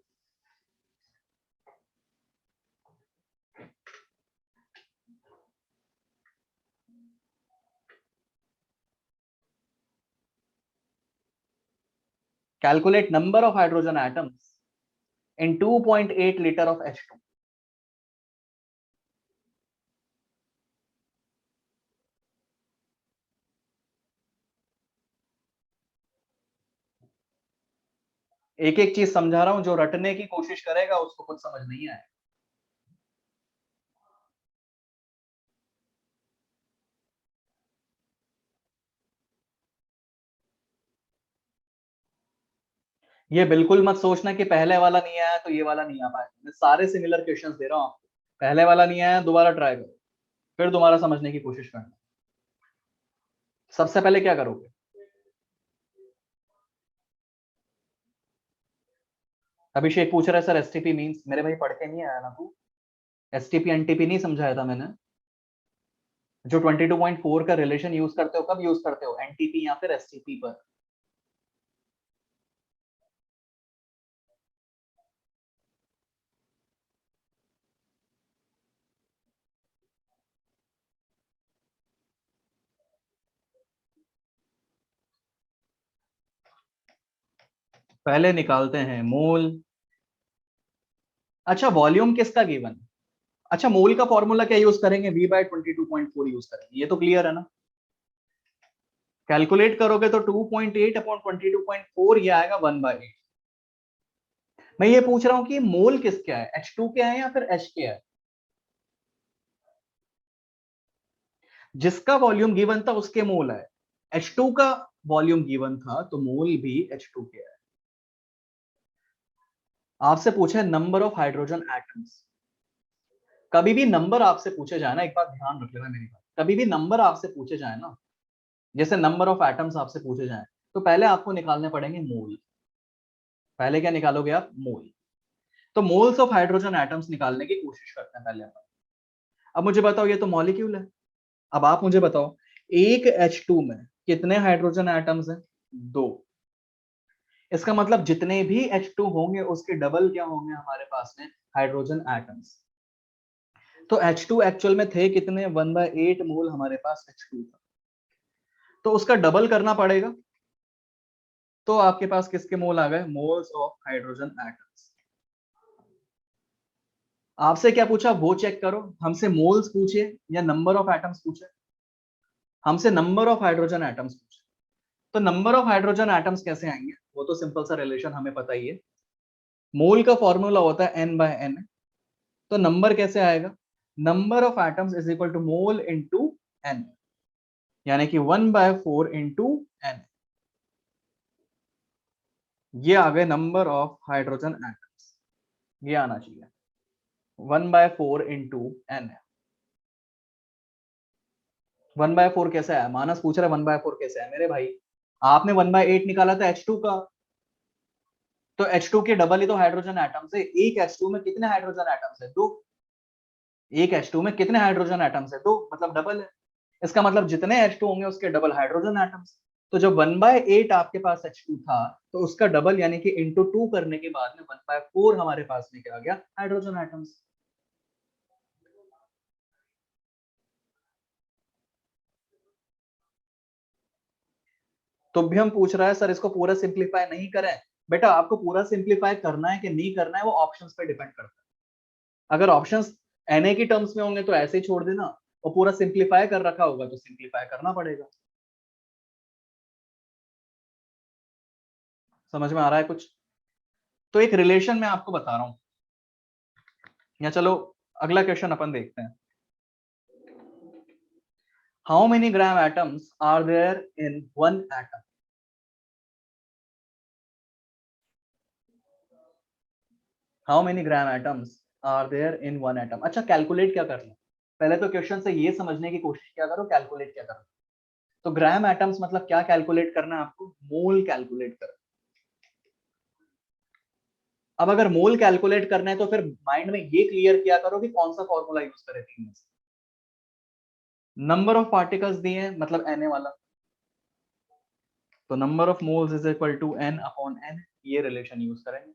calculate number of hydrogen atoms in 2.8 litre of H2। एक एक चीज समझा रहा हूं, जो रटने की कोशिश करेगा उसको कुछ समझ नहीं आए। ये बिल्कुल मत सोचना कि पहले वाला नहीं आया तो ये वाला नहीं आ पाएगा। मैं सारे सिमिलर क्वेश्चंस दे रहा हूं आपको, पहले वाला नहीं आया दोबारा ट्राई करो, फिर दोबारा समझने की कोशिश करना। सबसे पहले क्या करोगे, अभिषेक पूछ रहा है सर एसटीपी मींस, मेरे भाई पढ़ के नहीं आया ना तू, एसटीपी एनटीपी नहीं समझाया था मैंने। जो 22.4 का रिलेशन यूज करते हो, कब यूज करते हो, एनटीपी या फिर एसटीपी पर। पहले निकालते हैं मोल। अच्छा वॉल्यूम किसका गिवन? अच्छा मोल का फॉर्मूला क्या यूज करेंगे? V/22.4 यूज करेंगे, ये तो क्लियर है ना। कैलकुलेट करोगे तो 2.8 अपॉन 22.4 ये आएगा 1/8। मैं ये पूछ रहा हूं कि मोल किसका है, H2 क्या है या फिर H क्या है? जिसका वॉल्यूम गिवन था उसके मोल है। H2 का वॉल्यूम गिवन था तो मोल भी H2 के है। आपसे पूछे नंबर ऑफ हाइड्रोजन एटम्स। कभी भी नंबर आपसे पूछे जाए ना, एक बात ध्यान रख लेना मेरी बात, कभी भी नंबर आपसे पूछे जाए ना, जैसे नंबर ऑफ एटम्स आपसे पूछे जाए, तो पहले आपको निकालने पड़ेंगे मोल। पहले क्या निकालोगे आप? मोल। तो मोल्स ऑफ हाइड्रोजन एटम्स निकालने की कोशिश करते हैं पहले अपन। अब मुझे बताओ, ये तो मॉलिक्यूल है। अब आप मुझे बताओ, एक H2 में कितने हाइड्रोजन एटम्स हैं? 2। इसका मतलब जितने भी H2 होंगे उसके डबल क्या होंगे हमारे पास में? Hydrogen atoms. तो H2 एक्चुअल में थे कितने? 1/8 मोल हमारे पास H2 था, तो उसका डबल करना पड़ेगा। तो आपके पास किसके मोल आ गए? Moles of hydrogen atoms. आपसे क्या पूछा वो चेक करो, हमसे मोल्स पूछे या नंबर ऑफ एटम्स पूछे? हमसे नंबर ऑफ हाइड्रोजन एटम्स पूछे। तो नंबर ऑफ हाइड्रोजन एटम्स कैसे आएंगे? वो तो सिंपल सा रिलेशन हमें पता ही है, मोल का फॉर्मूला होता है N/N। तो नंबर कैसे आएगा? Number of atoms is equal to mole into N, यानी कि 1/4 इंटू एन। ये आ गए नंबर ऑफ हाइड्रोजन एटम्स, ये आना चाहिए 1/4 इंटू एन। 1/4 कैसे आया? मानस पूछ रहा है 1/4 कैसे आया। मेरे भाई आपने 1/8 निकाला था H2 का, तो H2 के डबल ही तो हाइड्रोजन एटम्स है। एक H2 में कितने हाइड्रोजन एटम्स है? 2। एक H2 में कितने हाइड्रोजन एटम्स है? 2, मतलब डबल है। इसका मतलब जितने H2 होंगे उसके डबल हाइड्रोजन एटम्स। तो जब 1/8 आपके पास H2 था, तो उसका डबल यानी कि इंटू 2 करने के बाद में 1/4 हमारे पास में क्या आ गया? Hydrogen atoms. तो भी हम पूछ रहा है सर इसको पूरा सिंप्लीफाई नहीं करें। बेटा आपको पूरा सिंप्लीफाई करना है कि नहीं करना है वो ऑप्शंस पे डिपेंड करता है। अगर ऑप्शंस Na की टर्म्स में होंगे तो ऐसे ही छोड़ देना, और पूरा सिंप्लीफाई कर रखा होगा तो सिंप्लीफाई करना पड़ेगा। समझ में आ रहा है कुछ? तो एक रिलेशन मैं आपको बता रहा हूं, या चलो अगला क्वेश्चन अपन देखते हैं। How many gram atoms are there in one atom? How many gram atoms are there in one atom? अच्छा कैलकुलेट क्या करना है? पहले तो क्वेश्चन से ये समझने की कोशिश क्या करो, कैलकुलेट क्या करो। तो ग्राम एटम्स मतलब क्या कैलकुलेट करना है आपको? मोल कैलकुलेट करना। अब अगर मोल कैलकुलेट करना है तो फिर माइंड में ये क्लियर किया करो कि कौन सा फॉर्मूला यूज करें तीन में से। नंबर ऑफ पार्टिकल्स दिए हैं मतलब Na वाला, तो number of moles is equal to N/N, ये रिलेशन यूज करेंगे।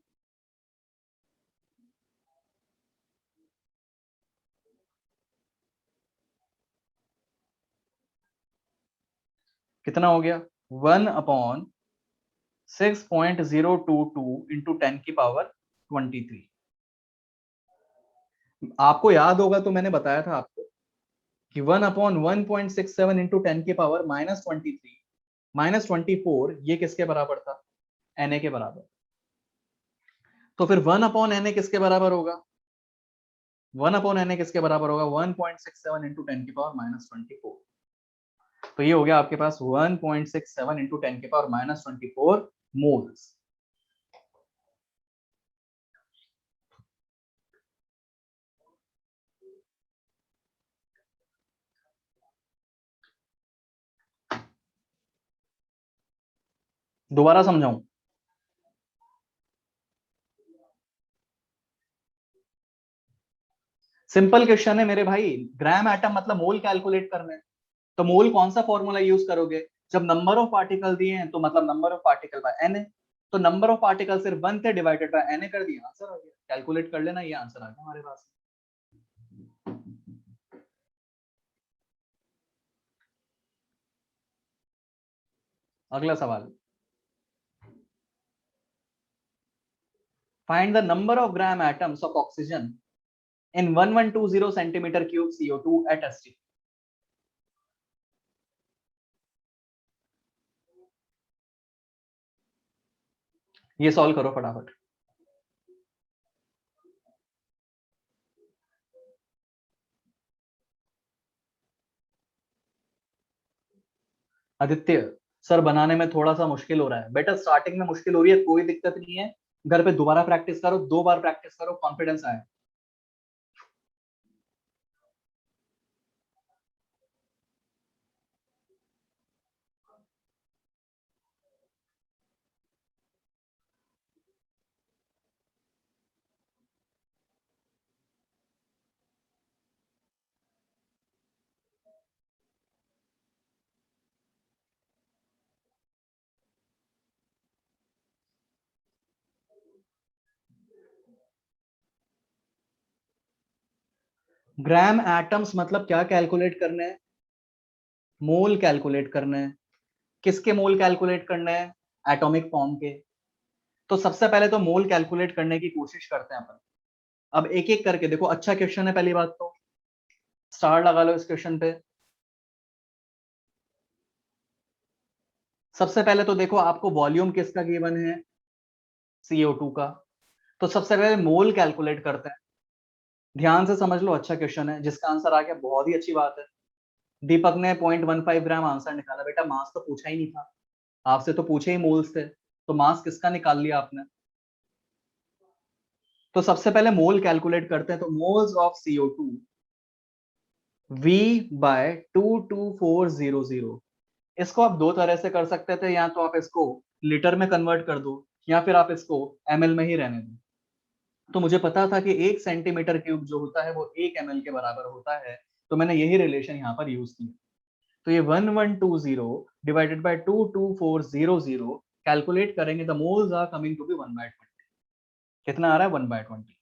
कितना हो गया? 1/6.022 इंटू 10⁻23। आपको याद होगा तो मैंने बताया था आपको कि 1/1.67 इंटू 10⁻−23 -24 ये किसके बराबर था? Na के बराबर। तो फिर 1/Na किसके बराबर होगा? 1/Na किसके बराबर होगा? 1.67 इंटू 10⁻−24। तो ये हो गया आपके पास 1.67 इंटू 10⁻−24 मोल्स। दोबारा समझाऊं? सिंपल क्वेश्चन है मेरे भाई, ग्राम एटम मतलब मोल कैलकुलेट करना है। तो मोल कौन सा फॉर्मूला यूज करोगे? जब नंबर ऑफ पार्टिकल दिए हैं तो मतलब number of particle by Na। तो नंबर ऑफ पार्टिकल सिर्फ 1 थे, डिवाइडेड बाय Na कर दिया, आंसर आ गया। कैलकुलेट कर लेना, ये आंसर आ गया हमारे पास। अगला सवाल। Find the number of gram atoms of oxygen in 1120 centimeter cube CO2 at ST. ये सॉल्व करो फटाफट। आदित्य सर बनाने में थोड़ा सा मुश्किल हो रहा है बेटा, स्टार्टिंग में मुश्किल हो रही है, कोई दिक्कत नहीं है, घर पे दोबारा प्रैक्टिस करो, 2 बार प्रैक्टिस करो, कॉन्फिडेंस आए। ग्राम एटम्स मतलब क्या कैलकुलेट करने हैं? मोल कैलकुलेट करने हैं। किसके मोल कैलकुलेट करने हैं? एटॉमिक फॉर्म के। तो सबसे पहले तो मोल कैलकुलेट करने की कोशिश करते हैं अपन। अब एक एक करके देखो, अच्छा क्वेश्चन है, पहली बात तो स्टार लगा लो इस क्वेश्चन पे। सबसे पहले तो देखो आपको वॉल्यूम किसका गिवन है? CO2 का। तो सबसे पहले मोल कैलकुलेट करते हैं। ध्यान से समझ लो, अच्छा क्वेश्चन है, जिसका आंसर आ गया बहुत ही अच्छी बात है। दीपक ने 0.15 ग्राम आंसर निकाला। बेटा मास तो पूछा ही नहीं था आपसे, तो पूछे ही मोल्स थे, तो मास किसका निकाल लिया आपने? तो सबसे पहले मोल कैलकुलेट करते हैं। तो moles of CO2 V bye 22400। इसको आप दो तरह से कर सकते थे, या तो आप इसको लीटर में कन्वर्ट कर दो, या फिर आप इसको ml में ही रहने दो। तो मुझे पता था कि 1 सेंटीमीटर क्यूब जो होता है वो 1 ml के बराबर होता है, तो मैंने यही रिलेशन यहाँ पर यूज किया। तो ये 1120 डिवाइडेड बाय 22400 कैलकुलेट करेंगे, the moles are coming to be 1/20। कितना आ रहा है? 1/20।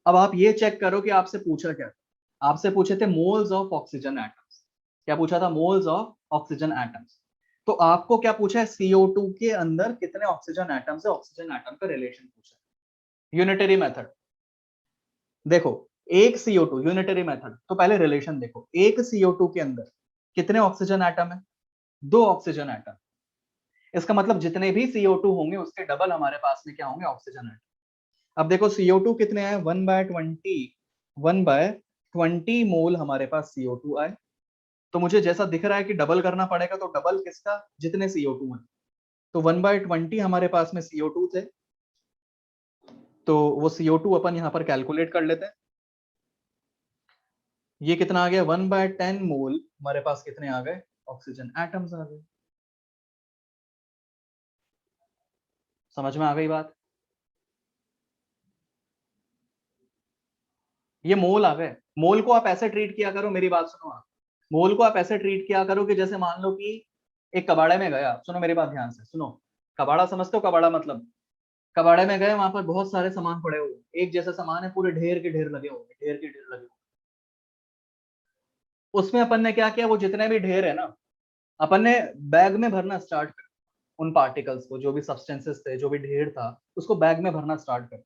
अब आप ये चेक करो कि आपसे पूछा क्या था। आपसे पूछे थे मोल्स ऑफ ऑक्सीजन एटम्स। क्या पूछा था? Moles of oxygen atoms. तो आपको क्या पूछा है? CO2 के अंदर कितने ऑक्सीजन एटम्स है, ऑक्सीजन एटम का रिलेशन पूछा है। यूनिटरी मेथड देखो, एक CO2 यूनिटरी मेथड, तो पहले रिलेशन देखो, एक CO2 के अंदर कितने ऑक्सीजन एटम है? 2 ऑक्सीजन एटम। इसका मतलब जितने भी CO2 होंगे उसके डबल हमारे पास में क्या होंगे? Oxygen atom. अब देखो CO2 कितने आए? 1/20 मोल हमारे पास CO2 आए। तो मुझे जैसा दिख रहा है कि डबल करना पड़ेगा, तो डबल किसका? जितने CO2 है। तो 1/20 हमारे पास में CO2 थे, तो वो CO2 अपन यहाँ पर कैलकुलेट कर लेते हैं। ये कितना आ गया? 1/10 मोल हमारे पास कितने आ गए? ऑक्सीजन एटम्स आ गए। समझ में आ गई बात? ये मोल आ गए। मोल को आप ऐसे ट्रीट किया करो, मेरी बात सुनो आप। मोल को आप ऐसे ट्रीट किया करो कि जैसे मान लो कि एक कबाड़े में गया, सुनो मेरी बात ध्यान से सुनो। कबाड़ा समझते हो? कबाड़ा मतलब, कबाड़े में गए, वहां पर बहुत सारे सामान पड़े हुए, एक जैसे सामान है, पूरे ढेर के ढेर लगे हुए, ढेर के ढेर लगे हुए। उसमें अपन ने क्या किया? वो जितने भी ढेर है ना, अपन ने बैग में भरना स्टार्ट कर। उन पार्टिकल्स को, जो भी सब्सटेंसेस थे, जो भी ढेर था, उसको बैग में भरना स्टार्ट कर।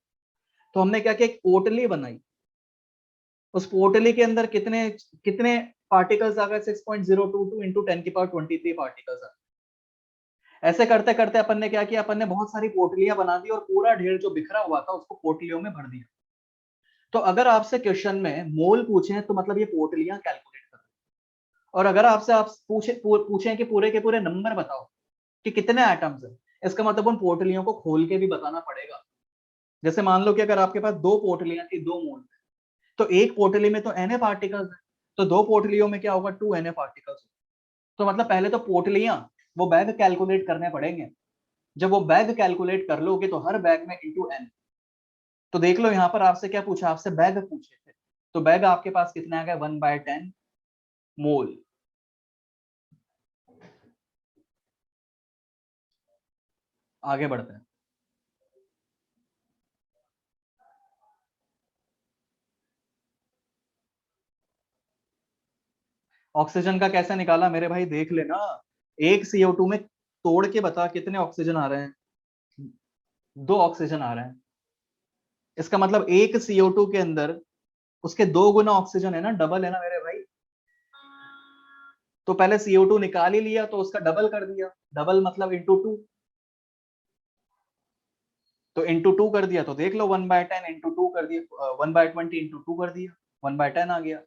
तो हमने क्या किया? एक पोटली बनाई। उस पोटली के अंदर कितने कितने पार्टिकल्स आ गए? 6.022 इंटू 10⁻23 पार्टिकल्स आ गए। ऐसे करते करते अपन ने क्या किया? अपन ने बहुत सारी पोटलियां बना दी, और पूरा ढेर जो बिखरा हुआ था उसको पोटलियों में भर दिया। तो अगर आपसे क्वेश्चन में मोल पूछे तो मतलब ये पोटलियां कैलकुलेट कर। और अगर आपसे आप पूछे कि पूरे के पूरे नंबर बताओ कि कितने एटम्स है, इसका मतलब उन पोटलियों को खोल के भी बताना पड़ेगा। जैसे मान लो कि अगर आपके पास 2 पोटलियां थी, 2 मोल, तो एक पोटली में तो Na पार्टिकल्स है, तो 2 पोटलियों में क्या होगा? 2 Na पार्टिकल्स। तो मतलब पहले तो पोटलियां, वो बैग कैलकुलेट करने पड़ेंगे। जब वो बैग कैलकुलेट कर लोगे तो हर बैग में इंटू n। तो देख लो यहाँ पर आपसे क्या पूछा? आपसे बैग पूछे थे, तो बैग आपके पास कितना आ गया? 1/10 मोल। आगे बढ़ते हैं। ऑक्सीजन का कैसे निकाला मेरे भाई? देख लेना, एक CO2 में तोड़ के बता कितने ऑक्सीजन आ रहे हैं। 2 ऑक्सीजन आ रहे हैं। इसका मतलब एक CO2 के अंदर उसके 2 गुना ऑक्सीजन है ना, डबल है ना मेरे भाई। तो पहले CO2 निकाल ही लिया तो उसका डबल कर दिया, डबल मतलब × 2। तो × 2 कर दिया तो देख लो 1/10 × 2 कर दिया, 1/20 × 2 कर दिया, 1/10 आ गया।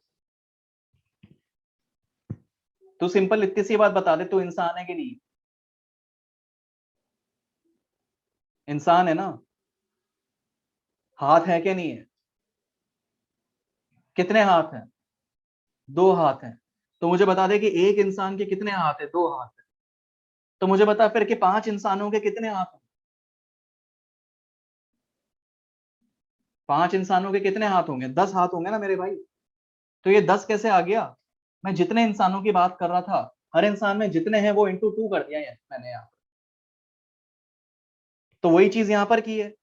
तो सिंपल इतनी सी बात बता दे, तू इंसान है कि नहीं? इंसान है ना? हाथ है कि नहीं है? कितने हाथ हैं? 2 हाथ हैं। तो मुझे बता दे कि एक इंसान के कितने हाथ है? 2 हाथ है। तो मुझे बता फिर कि 5 इंसानों के कितने हाथ हैं? 5 इंसानों के कितने हाथ होंगे? 10 हाथ होंगे ना मेरे भाई। तो ये 10 कैसे आ गया? मैं जितने इंसानों की बात कर रहा था, हर इंसान में जितने हैं वो × 2 कर दिया है मैंने यहाँ। तो वही चीज यहाँ पर की है।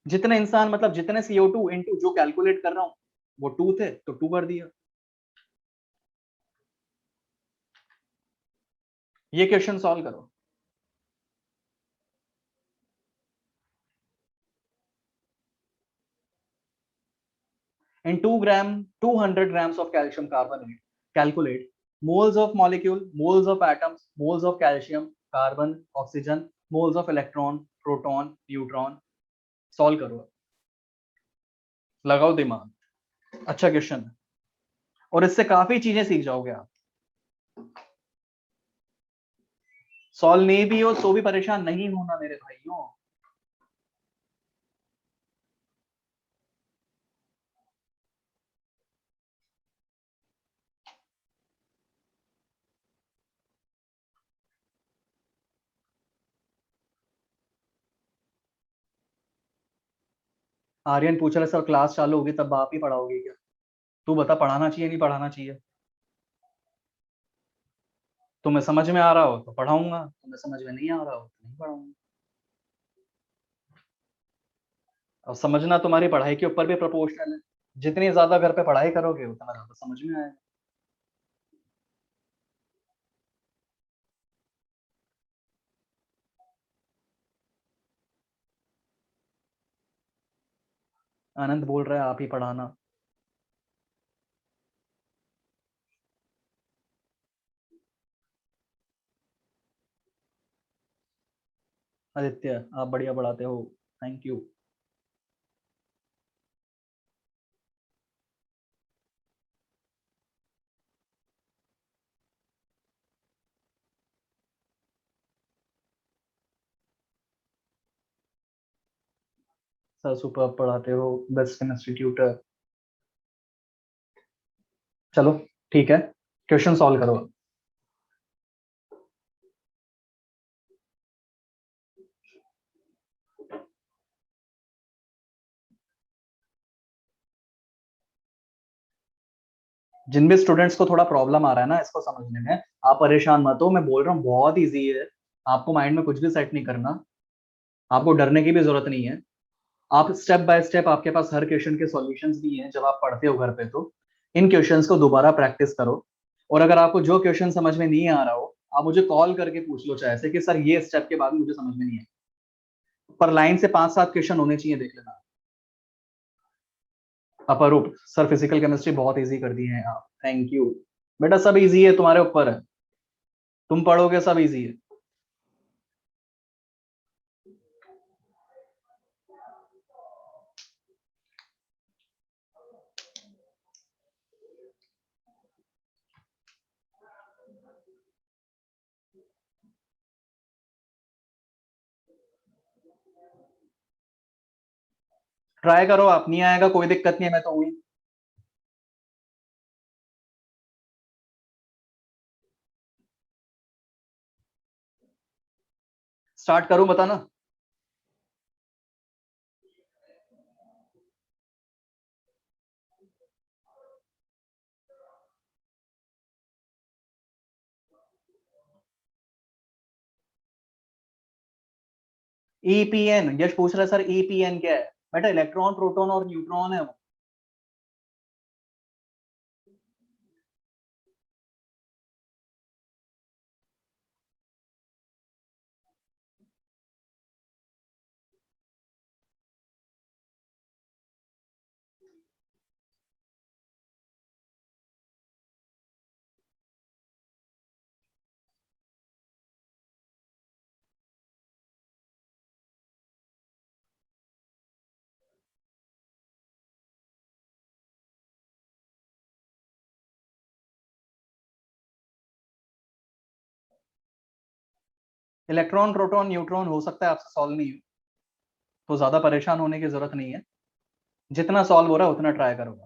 जितने इंसान मतलब जितने CO2 इंटू जो कैलकुलेट कर रहा हूं वो 2 थे तो 2 कर दिया। ये क्वेश्चन सॉल्व करो। In 200 grams of calcium carbonate, calculate moles of molecule, moles of atoms, moles of calcium, carbon, oxygen, moles of electron, proton, neutron. Solve करो, लगाओ दिमाग। अच्छा क्वेश्चन है और इससे काफी चीजें सीख जाओगे आप। सॉल्व नहीं भी हो तो भी परेशान नहीं होना मेरे भाइयों। आर्यन पूछ रहा है सर क्लास चालू होगी तब आप ही पढ़ाओगे क्या? तू बता, पढ़ाना चाहिए नहीं पढ़ाना चाहिए? तुम्हें समझ में आ रहा हो तो पढ़ाऊंगा, तुम्हें समझ में नहीं आ रहा हो तो नहीं पढ़ाऊंगा। और समझना तुम्हारी पढ़ाई के ऊपर भी प्रोपोर्शनल है। जितनी ज्यादा घर पे पढ़ाई करोगे उतना ज्यादा समझ में आएगा। आनंद बोल रहा है आप ही पढ़ाना। आदित्य आप बढ़िया पढ़ाते हो, थैंक यू। सर सुपर पढ़ाते हो, बेस्ट केमिस्ट्री ट्यूटर। चलो ठीक है, क्वेश्चन सॉल्व करो। जिन भी स्टूडेंट्स को थोड़ा प्रॉब्लम आ रहा है ना इसको समझने में, आप परेशान मत हो, मैं बोल रहा हूँ बहुत इजी है। आपको माइंड में कुछ भी सेट नहीं करना, आपको डरने की भी जरूरत नहीं है। आप स्टेप बाय स्टेप, आपके पास हर क्वेश्चन के सॉल्यूशंस भी हैं जब आप पढ़ते हो घर पे, तो इन क्वेश्चंस को दोबारा प्रैक्टिस करो। और अगर आपको जो क्वेश्चन समझ में नहीं आ रहा हो, आप मुझे कॉल करके पूछ लो चाहे से कि सर ये स्टेप के बाद मुझे समझ में नहीं है। पर लाइन से 5-7 क्वेश्चन होने चाहिए, देख लेना। अपरूप सर फिजिकल केमिस्ट्री बहुत इजी कर दी है आप, थैंक यू। बेटा सब इजी है, तुम्हारे ऊपर है, तुम पढ़ोगे सब इजी है। ट्राई करो, आप नहीं आएगा कोई दिक्कत नहीं है, मैं तो हूं ही। स्टार्ट करूं बताना? ईपीएन, यश पूछ रहा है सर ईपीएन क्या है? बेटा इलेक्ट्रॉन प्रोटॉन और न्यूट्रॉन है वो। इलेक्ट्रॉन, प्रोटॉन, न्यूट्रॉन हो सकता है आपसे सॉल्व नहीं हो, तो ज्यादा परेशान होने की जरूरत नहीं है, जितना सॉल्व हो रहा है उतना ट्राई करो।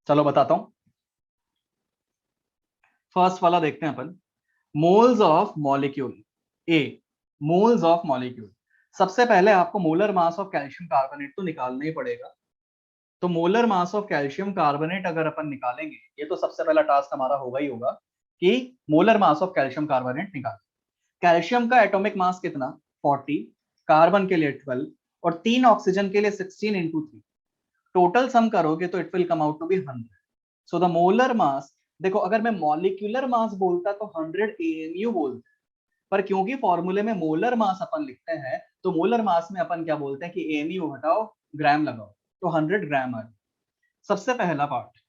चलो बताता हूं। फर्स्ट वाला देखते हैं अपन, moles of molecule. A, moles of molecule. सबसे पहले आपको molar mass of calcium carbonate तो निकालना ही पड़ेगा। तो molar mass of calcium carbonate अगर अपन निकालेंगे, ये तो सबसे पहला टास्क हमारा होगा ही होगा कि molar mass of calcium carbonate निकाल। कैल्शियम का एटॉमिक मास कितना, 40, कार्बन के लिए 12 और 3 ऑक्सीजन के लिए 16 इंटू 3। टोटल सम करोगे तो it will come out to be 100। So the molar mass, देखो अगर मैं मॉलिक्यूलर मास बोलता तो 100 एएमयू बोलते, पर क्योंकि फॉर्मूले में मोलर मास अपन लिखते हैं तो मोलर मास में अपन क्या बोलते हैं कि एएमयू हटाओ, ग्राम लगाओ, तो 100 ग्राम आ गया। सबसे पहला पार्ट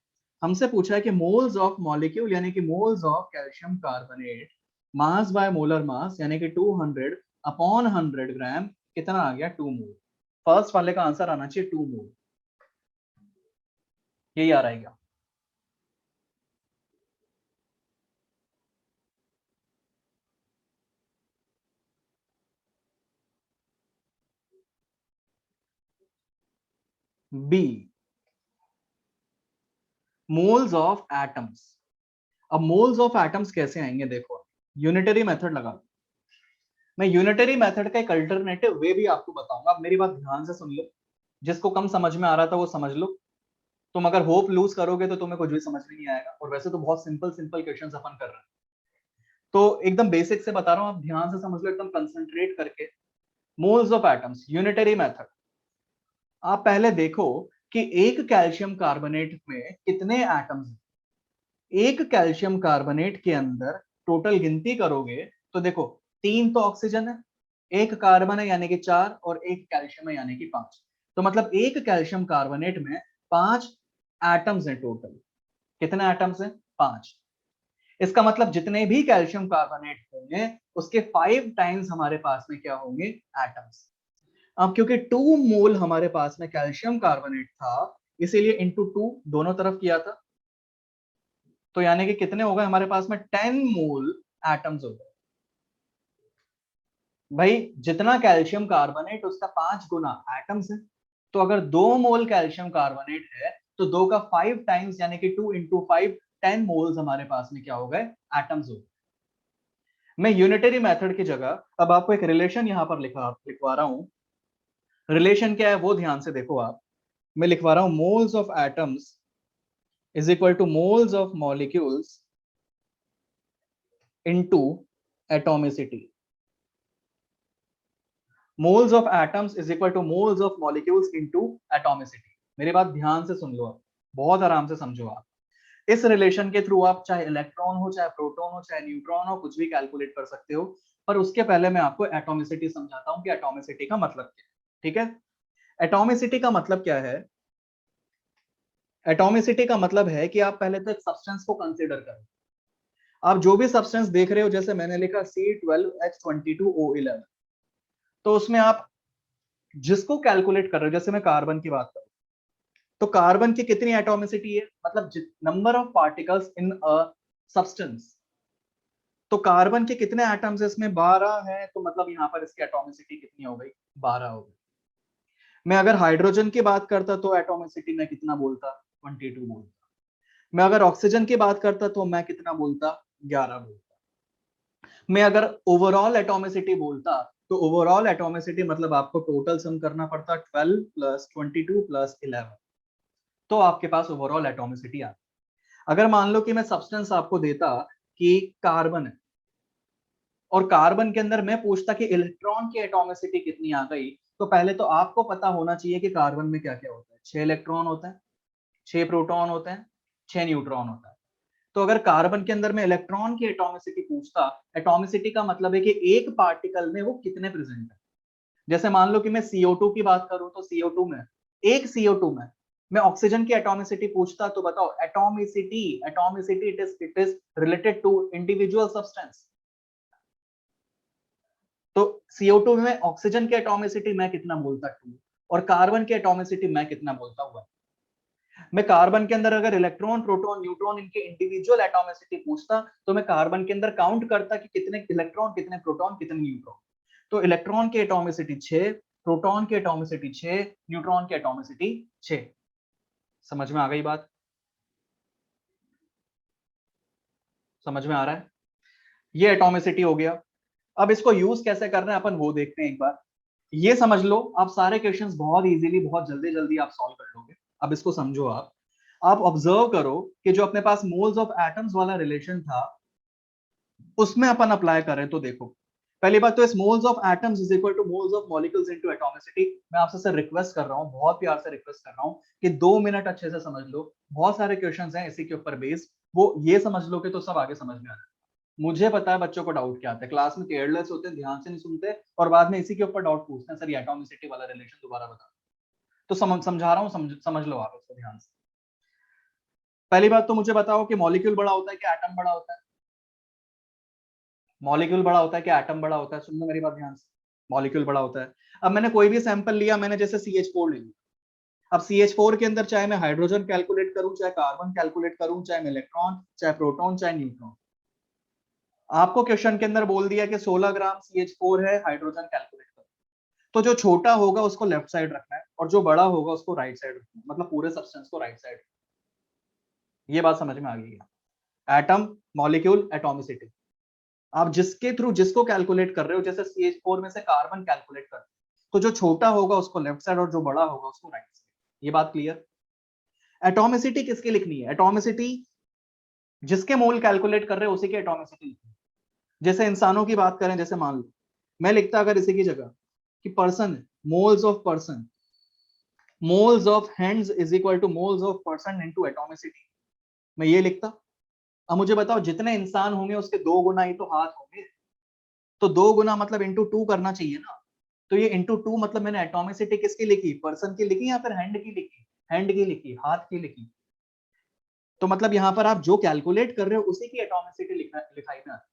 हमसे पूछा है कि मोल्स ऑफ मॉलिक्यूल यानी कि moles of calcium carbonate, mass by molar mass यानी कि 200 अपॉन 100 ग्राम, कितना आ गया, 2 मोल। फर्स्ट वाले का आंसर आना चाहिए 2 मोल, यही आ रहेगा। B, moles of atoms. अब मोल्स ऑफ एटम्स कैसे आएंगे, देखो यूनिटरी मेथड लगा। मैं यूनिटरी मेथड का एक अल्टरनेटिव वे भी आपको बताऊंगा, अब मेरी बात ध्यान से सुन लो। जिसको कम समझ में आ रहा था वो समझ लो। तुम अगर होप लूज करोगे तो तुम्हें कुछ भी समझ में नहीं आएगा, और वैसे तो बहुत सिंपल सिंपल क्वेश्चंस अपन कर रहे हैं। तो एकदम बेसिक से बता रहा हूं, आप ध्यान से समझ लो, एकदम कंसंट्रेट करके। Moles of atoms, unitary method. आप पहले देखो कि एक कैल्शियम कार्बोनेट में कितने एटम्स हैं। एक कैल्शियम कार्बोनेट के अंदर टोटल गिनती करोगे तो देखो, 3 तो ऑक्सीजन है, एक कार्बन है यानी कि 4, और एक कैल्शियम है यानी कि 5। तो मतलब एक कैल्शियम कार्बोनेट में 5 एटम्स हैं टोटल। कितने एटम्स हैं, 5। इसका मतलब जितने भी कैल्शियम कार्बोनेट होंगे उसके 5 टाइम्स हमारे पास में क्या होंगे, एटम्स। अब क्योंकि 2 मोल हमारे पास में कैल्शियम कार्बोनेट था, इसीलिए इंटू 2 दोनों तरफ किया था। तो यानी कि कितने हो गए हमारे पास में, 10 मोल एटम्स हो गए। भाई जितना कैल्शियम कार्बोनेट उसका 5 गुना एटम्स है। तो अगर 2 मोल कैल्शियम कार्बोनेट है तो 2 का 5 टाइम्स यानी कि 2 इंटू 5, 10 मोल्स हमारे पास में क्या हो गए, एटम्स हो गए। मैं यूनिटरी मेथड की जगह अब आपको एक रिलेशन यहां पर लिखवा रहा हूं। रिलेशन क्या है वो ध्यान से देखो आप। मैं लिखवा रहा हूं, moles of atoms is equal two moles of molecules into atomicity. Moles of atoms is equal two moles of molecules into atomicity. मेरी बात ध्यान से सुन लो आप, बहुत आराम से समझो आप। इस रिलेशन के थ्रू आप चाहे इलेक्ट्रॉन हो, चाहे प्रोटॉन हो, चाहे न्यूट्रॉन हो, कुछ भी कैलकुलेट कर सकते हो। पर उसके पहले मैं आपको एटॉमिसिटी समझाता हूं कि एटॉमिसिटी का मतलब क्या है। ठीक है, एटॉमिसिटी का मतलब क्या है। एटॉमिसिटी का मतलब है कि आप पहले तो एक सब्सटेंस को कंसीडर करो। आप जो भी सब्सटेंस देख रहे हो, जैसे मैंने लिखा C12H22O11, तो उसमें आप जिसको कैलकुलेट कर रहे हो, जैसे मैं कार्बन की बात करूं तो कार्बन की कितनी एटॉमिसिटी है, मतलब number of particles in a substance. तो कार्बन के कितने एटम्स है इसमें, 12 है, तो मतलब यहां पर इसकी एटॉमिसिटी कितनी हो गई, 12 हो गई। मैं अगर हाइड्रोजन की बात करता तो एटॉमिसिटी में कितना बोलता, 22 बोलता। मैं अगर ऑक्सीजन की बात करता तो मैं कितना बोलता, 11 बोलता। मैं अगर ओवरऑल एटॉमिसिटी बोलता तो ओवरऑल एटॉमिसिटी मतलब आपको टोटल सम करना पड़ता 12 प्लस 22 प्लस 11, तो आपके पास ओवरऑल एटॉमिसिटी आती। अगर मान लो कि मैं सब्सटेंस आपको देता कि कार्बन है, और कार्बन के अंदर मैं पूछता कि इलेक्ट्रॉन की एटॉमिसिटी कितनी आ गई, तो पहले तो आपको पता होना चाहिए कि कार्बन में क्या क्या होता है। 6 इलेक्ट्रॉन होते हैं, 6 प्रोटॉन होते हैं, 6 न्यूट्रॉन होता है। तो अगर कार्बन के अंदर में इलेक्ट्रॉन की एटॉमिसिटी पूछता, एटॉमिसिटी का मतलब है कि एक पार्टिकल में वो कितने प्रेजेंट है। जैसे मान लो कि मैं CO2 की बात करूं तो CO2 में, एक CO2 में मैं ऑक्सीजन की एटॉमिसिटी पूछता तो बताओ, atomicity atomicity it is related to individual substance. तो CO2 में ऑक्सीजन की एटॉमिसिटी मैं कितना बोलता, 2, और कार्बन की एटॉमिसिटी मैं कितना बोलता हुआ। मैं कार्बन के अंदर अगर इलेक्ट्रॉन प्रोटॉन न्यूट्रॉन इनके इंडिविजुअल एटॉमिसिटी पूछता तो मैं कार्बन के अंदर काउंट करता कि कितने इलेक्ट्रॉन कितने प्रोटॉन कितने न्यूट्रॉन। तो इलेक्ट्रॉन की एटॉमिसिटी 6, प्रोटॉन की एटॉमिसिटी 6, न्यूट्रॉन की एटॉमिसिटी 6। समझ में आ गई बात? समझ में आ रहा है? ये एटॉमिसिटी हो गया। अब इसको यूज कैसे करना है अपन वो देखते हैं एक बार। ये समझ लो आप सारे क्वेश्चंस बहुत इजीली बहुत जल्दी जल्दी आप सॉल्व कर लोगे। अब इसको समझो आप ऑब्जर्व करो कि जो अपने पास मोल्स ऑफ एटम्स वाला रिलेशन था उसमें अपन अप्लाई करें तो देखो, पहली बात तो इस moles of atoms is equal two moles of molecules into atomicity. मैं आपसे सर रिक्वेस्ट कर रहा हूं, बहुत प्यार से रिक्वेस्ट कर रहा हूं कि 2 मिनट अच्छे से समझ लो। बहुत सारे क्वेश्चंस हैं इसी के ऊपर बेस्ड, वो ये समझ लो कि तो सब आगे समझ में आ जाए। मुझे पता है बच्चों को डाउट क्या आता है, क्लास में केयरलेस होते हैं, ध्यान से नहीं सुनते और बाद में इसी के ऊपर डाउट पूछते हैं, सर ये एटॉमिसिटी वाला रिलेशन दोबारा बता। तो समझा रहा हूँ, समझ लो आप इसको ध्यान से। पहली बात तो मुझे बताओ कि मॉलिक्यूल बड़ा होता है कि एटम बड़ा होता है? मॉलिक्यूल बड़ा होता है कि एटम बड़ा होता है? सुन लो मेरी बात ध्यान से, मॉलिक्यूल बड़ा होता है। अब मैंने कोई भी सैंपल लिया, मैंने जैसे CH4 ले लिया। अब CH4 के अंदर चाहे मैं हाइड्रोजन कैलकुलेट करूं, चाहे कार्बन कैलकुलेट करूं, चाहे मैं इलेक्ट्रॉन, चाहे प्रोटॉन, चाहे न्यूट्रॉन, आपको क्वेश्चन के अंदर बोल दिया कि 16 ग्राम CH4 है, हाइड्रोजन कैलकुलेट करो। तो जो छोटा होगा उसको लेफ्ट साइड रखना है और जो बड़ा होगा उसको राइट साइड रखना है, मतलब पूरे सब्सटेंस को राइट साइड। ये बात समझ में आ गई है? एटम, मॉलिक्यूल, एटॉमिसिटी, आप जिसके थ्रू जिसको कैलकुलेट कर रहे हो, जैसे CH4 में से कार्बन कैलकुलेट कर, तो जो छोटा होगा उसको लेफ्ट साइड और जो बड़ा होगा उसको राइट साइड। ये बात क्लियर? एटॉमिसिटी किसकी लिखनी है? एटॉमिसिटी जिसके मोल कैलकुलेट कर रहे हो उसी की एटॉमिसिटी लिखनी है। जैसे इंसानों की बात करें, जैसे मान लो मैं लिखता अगर इसी की जगह कि person, moles of person, moles of hands is equal two moles of person into atomicity, मैं ये लिखता। अब मुझे बताओ जितने इंसान होंगे उसके 2 गुना ही तो हाथ होंगे, तो 2 गुना मतलब इंटू 2 करना चाहिए ना। तो ये इंटू 2 मतलब मैंने एटॉमिसिटी किसकी लिखी? पर्सन की लिखी या फिर हैंड की लिखी? हैंड की लिखी, हाथ की लिखी। तो मतलब यहाँ पर आप जो कैलकुलेट कर रहे हो उसी की एटॉमिसिटी लिखाई ना।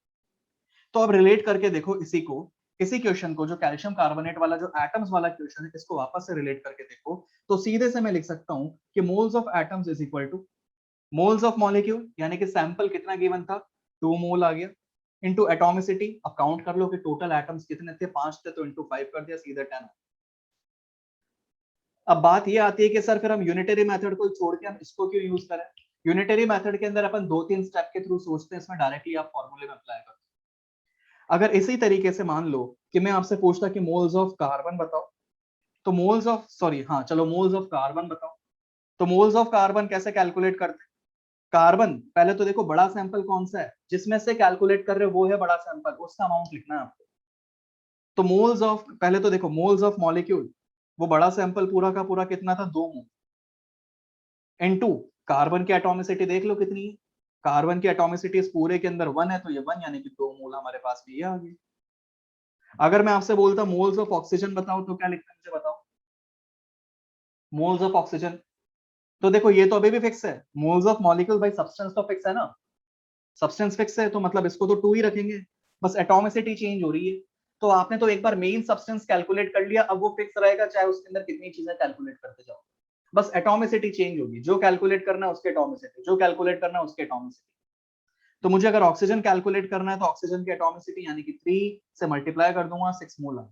तो अब रिलेट करके देखो इसी को, इसी क्वेश्चन को, जो कैल्शियम कार्बोनेट वाला जो एटम्स वाला क्वेश्चन है, इसको वापस से रिलेट करके देखो तो सीधे से मैं लिख सकता हूं कि moles of atoms is equal two moles of molecule, यानी कि सैंपल कितना गिवन था, 2 मोल आ गया, इनटू एटॉमिसिटी। अब काउंट कर लो कि टोटल एटम्स कितने थे, 5 थे, तो इनटू 5 कर दिया, सीधे 10। अब बात ये आती है कि सर फिर हम यूनिटरी मेथड को छोड़ के हम इसको क्यों यूज करें? यूनिटरी मेथड के अंदर अपन 2-3 स्टेप के थ्रू सोचते हैं, इसमें डायरेक्टली आप फॉर्मूले में अप्लाई करते हैं। अगर इसी तरीके से मान लो कि मैं आपसे पूछता कि मोल्स ऑफ कार्बन बताओ, तो मोल्स ऑफ, सॉरी हाँ चलो, मोल्स ऑफ कार्बन बताओ, तो मोल्स ऑफ कार्बन कैसे कैलकुलेट करते हैं? कार्बन पहले तो देखो बड़ा सैंपल कौन सा है जिसमें से कैलकुलेट कर रहे हो, वो है बड़ा सैंपल, उसका अमाउंट लिखना है आपको। तो मोल्स ऑफ, पहले तो देखो मोल्स ऑफ मॉलिक्यूल, वो बड़ा सैंपल पूरा का पूरा कितना था, 2 मोल, इनटू कार्बन की एटॉमिसिटी देख लो कितनी है। कार्बन की एटॉमिसिटी इस पूरे के अंदर 1 है, तो ये 1 यानी कि 2 मोल हमारे पास भी ये आ गई। अगर मैं आपसे बोलता मोल्स ऑफ ऑक्सीजन बताओ तो क्या लिखना है मुझे बताओ? मोल्स ऑफ ऑक्सीजन, तो देखो ये तो अभी भी फिक्स है। मोल्स ऑफ मॉलिक्यूल भाई सब्सटेंस तो फिक्स है ना, सब्सटेंस फिक्स है तो मतलब इसको तो 2 ही रखेंगे, बस एटॉमिसिटी चेंज हो रही है। तो आपने तो एक बार मेन सब्सटेंस कैलकुलेट कर लिया, अब वो फिक्स रहेगा चाहे उसके अंदर कितनी चीजें कैलकुलेट करते जाओ, बस एटॉमिसिटी चेंज होगी। जो कैलकुलेट करना है उसके एटॉमिसिटी, जो कैलकुलेट करना है उसके एटॉमिसिटी। तो मुझे अगर ऑक्सीजन कैलकुलेट करना है तो ऑक्सीजन की एटॉमिसिटी यानी कि 3 से मल्टीप्लाई कर दूंगा, 6 मोल आ।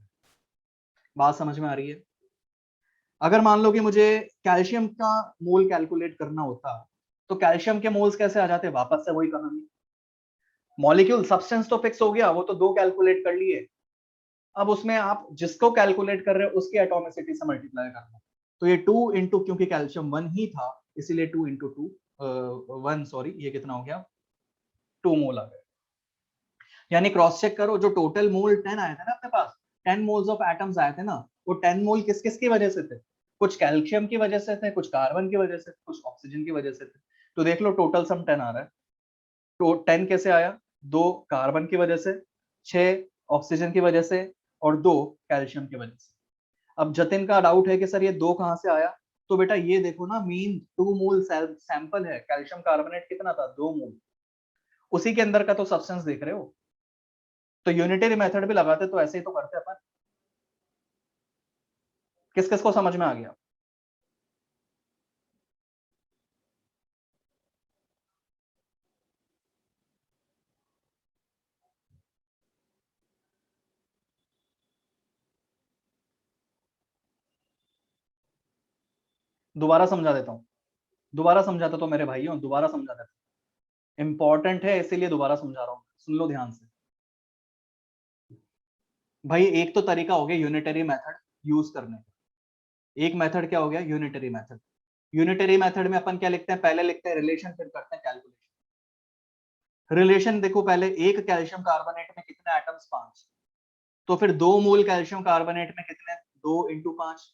बात समझ में आ रही है? अगर मान लो कि मुझे कैल्शियम का मोल कैलकुलेट करना होता, तो कैल्शियम के मोल्स कैसे आ जाते? वापस से वही कहानी, मॉलिक्यूल सब्सटेंस तो फिक्स हो गया, वो तो 2 कैलकुलेट कर लिए, अब उसमें आप जिसको कैलकुलेट कर रहे हो उसकी एटॉमिसिटी से मल्टीप्लाई करना। तो ये 2 इंटू, क्योंकि कैल्शियम 1 ही था इसीलिए 2 इंटू 2 1, सॉरी ये कितना हो गया, 2 मोल आ गया। यानी क्रॉस चेक करो, जो टोटल मोल 10 आए थे ना अपने पास, 10 मोल्स ऑफ एटम्स आए थे ना, वो 10 मोल किस किस की वजह से थे? कुछ कैल्शियम की वजह से थे, कुछ कार्बन की वजह से, कुछ ऑक्सीजन की वजह से थे। तो देख लो टोटल सम 10 आ रहा है। तो 10 कैसे आया? 2 कार्बन की वजह से, 6 ऑक्सीजन की वजह से और 2 कैल्शियम की वजह से। अब जतिन का डाउट है कि सर ये 2 कहां से आया? तो बेटा ये देखो ना, मीन 2 मोल सैंपल है, कैल्शियम कार्बोनेट कितना था, 2 मोल, उसी के अंदर का तो सब्सटेंस देख रहे हो। तो यूनिटरी मेथड भी लगाते तो ऐसे ही तो करते अपन। किस किस को समझ में आ गया? दोबारा समझा देता हूँ, दोबारा समझाता तो मेरे भाइयों, दोबारा समझा देता हूँ, इंपॉर्टेंट है इसीलिए दोबारा समझा रहा हूँ, सुन लो ध्यान से। भाई एक तो तरीका हो गया यूनिटरी मेथड यूज करने का, एक मेथड क्या हो गया, यूनिटरी मेथड। यूनिटरी मेथड में अपन क्या लिखते हैं, पहले लिखते हैं रिलेशन, फिर करते हैं कैलकुलेशन। रिलेशन देखो, पहले एक कैल्शियम कार्बोनेट में कितने एटम्स, 5, तो फिर 2 मोल कैल्शियम कार्बोनेट में कितने, 2 इंटू 5।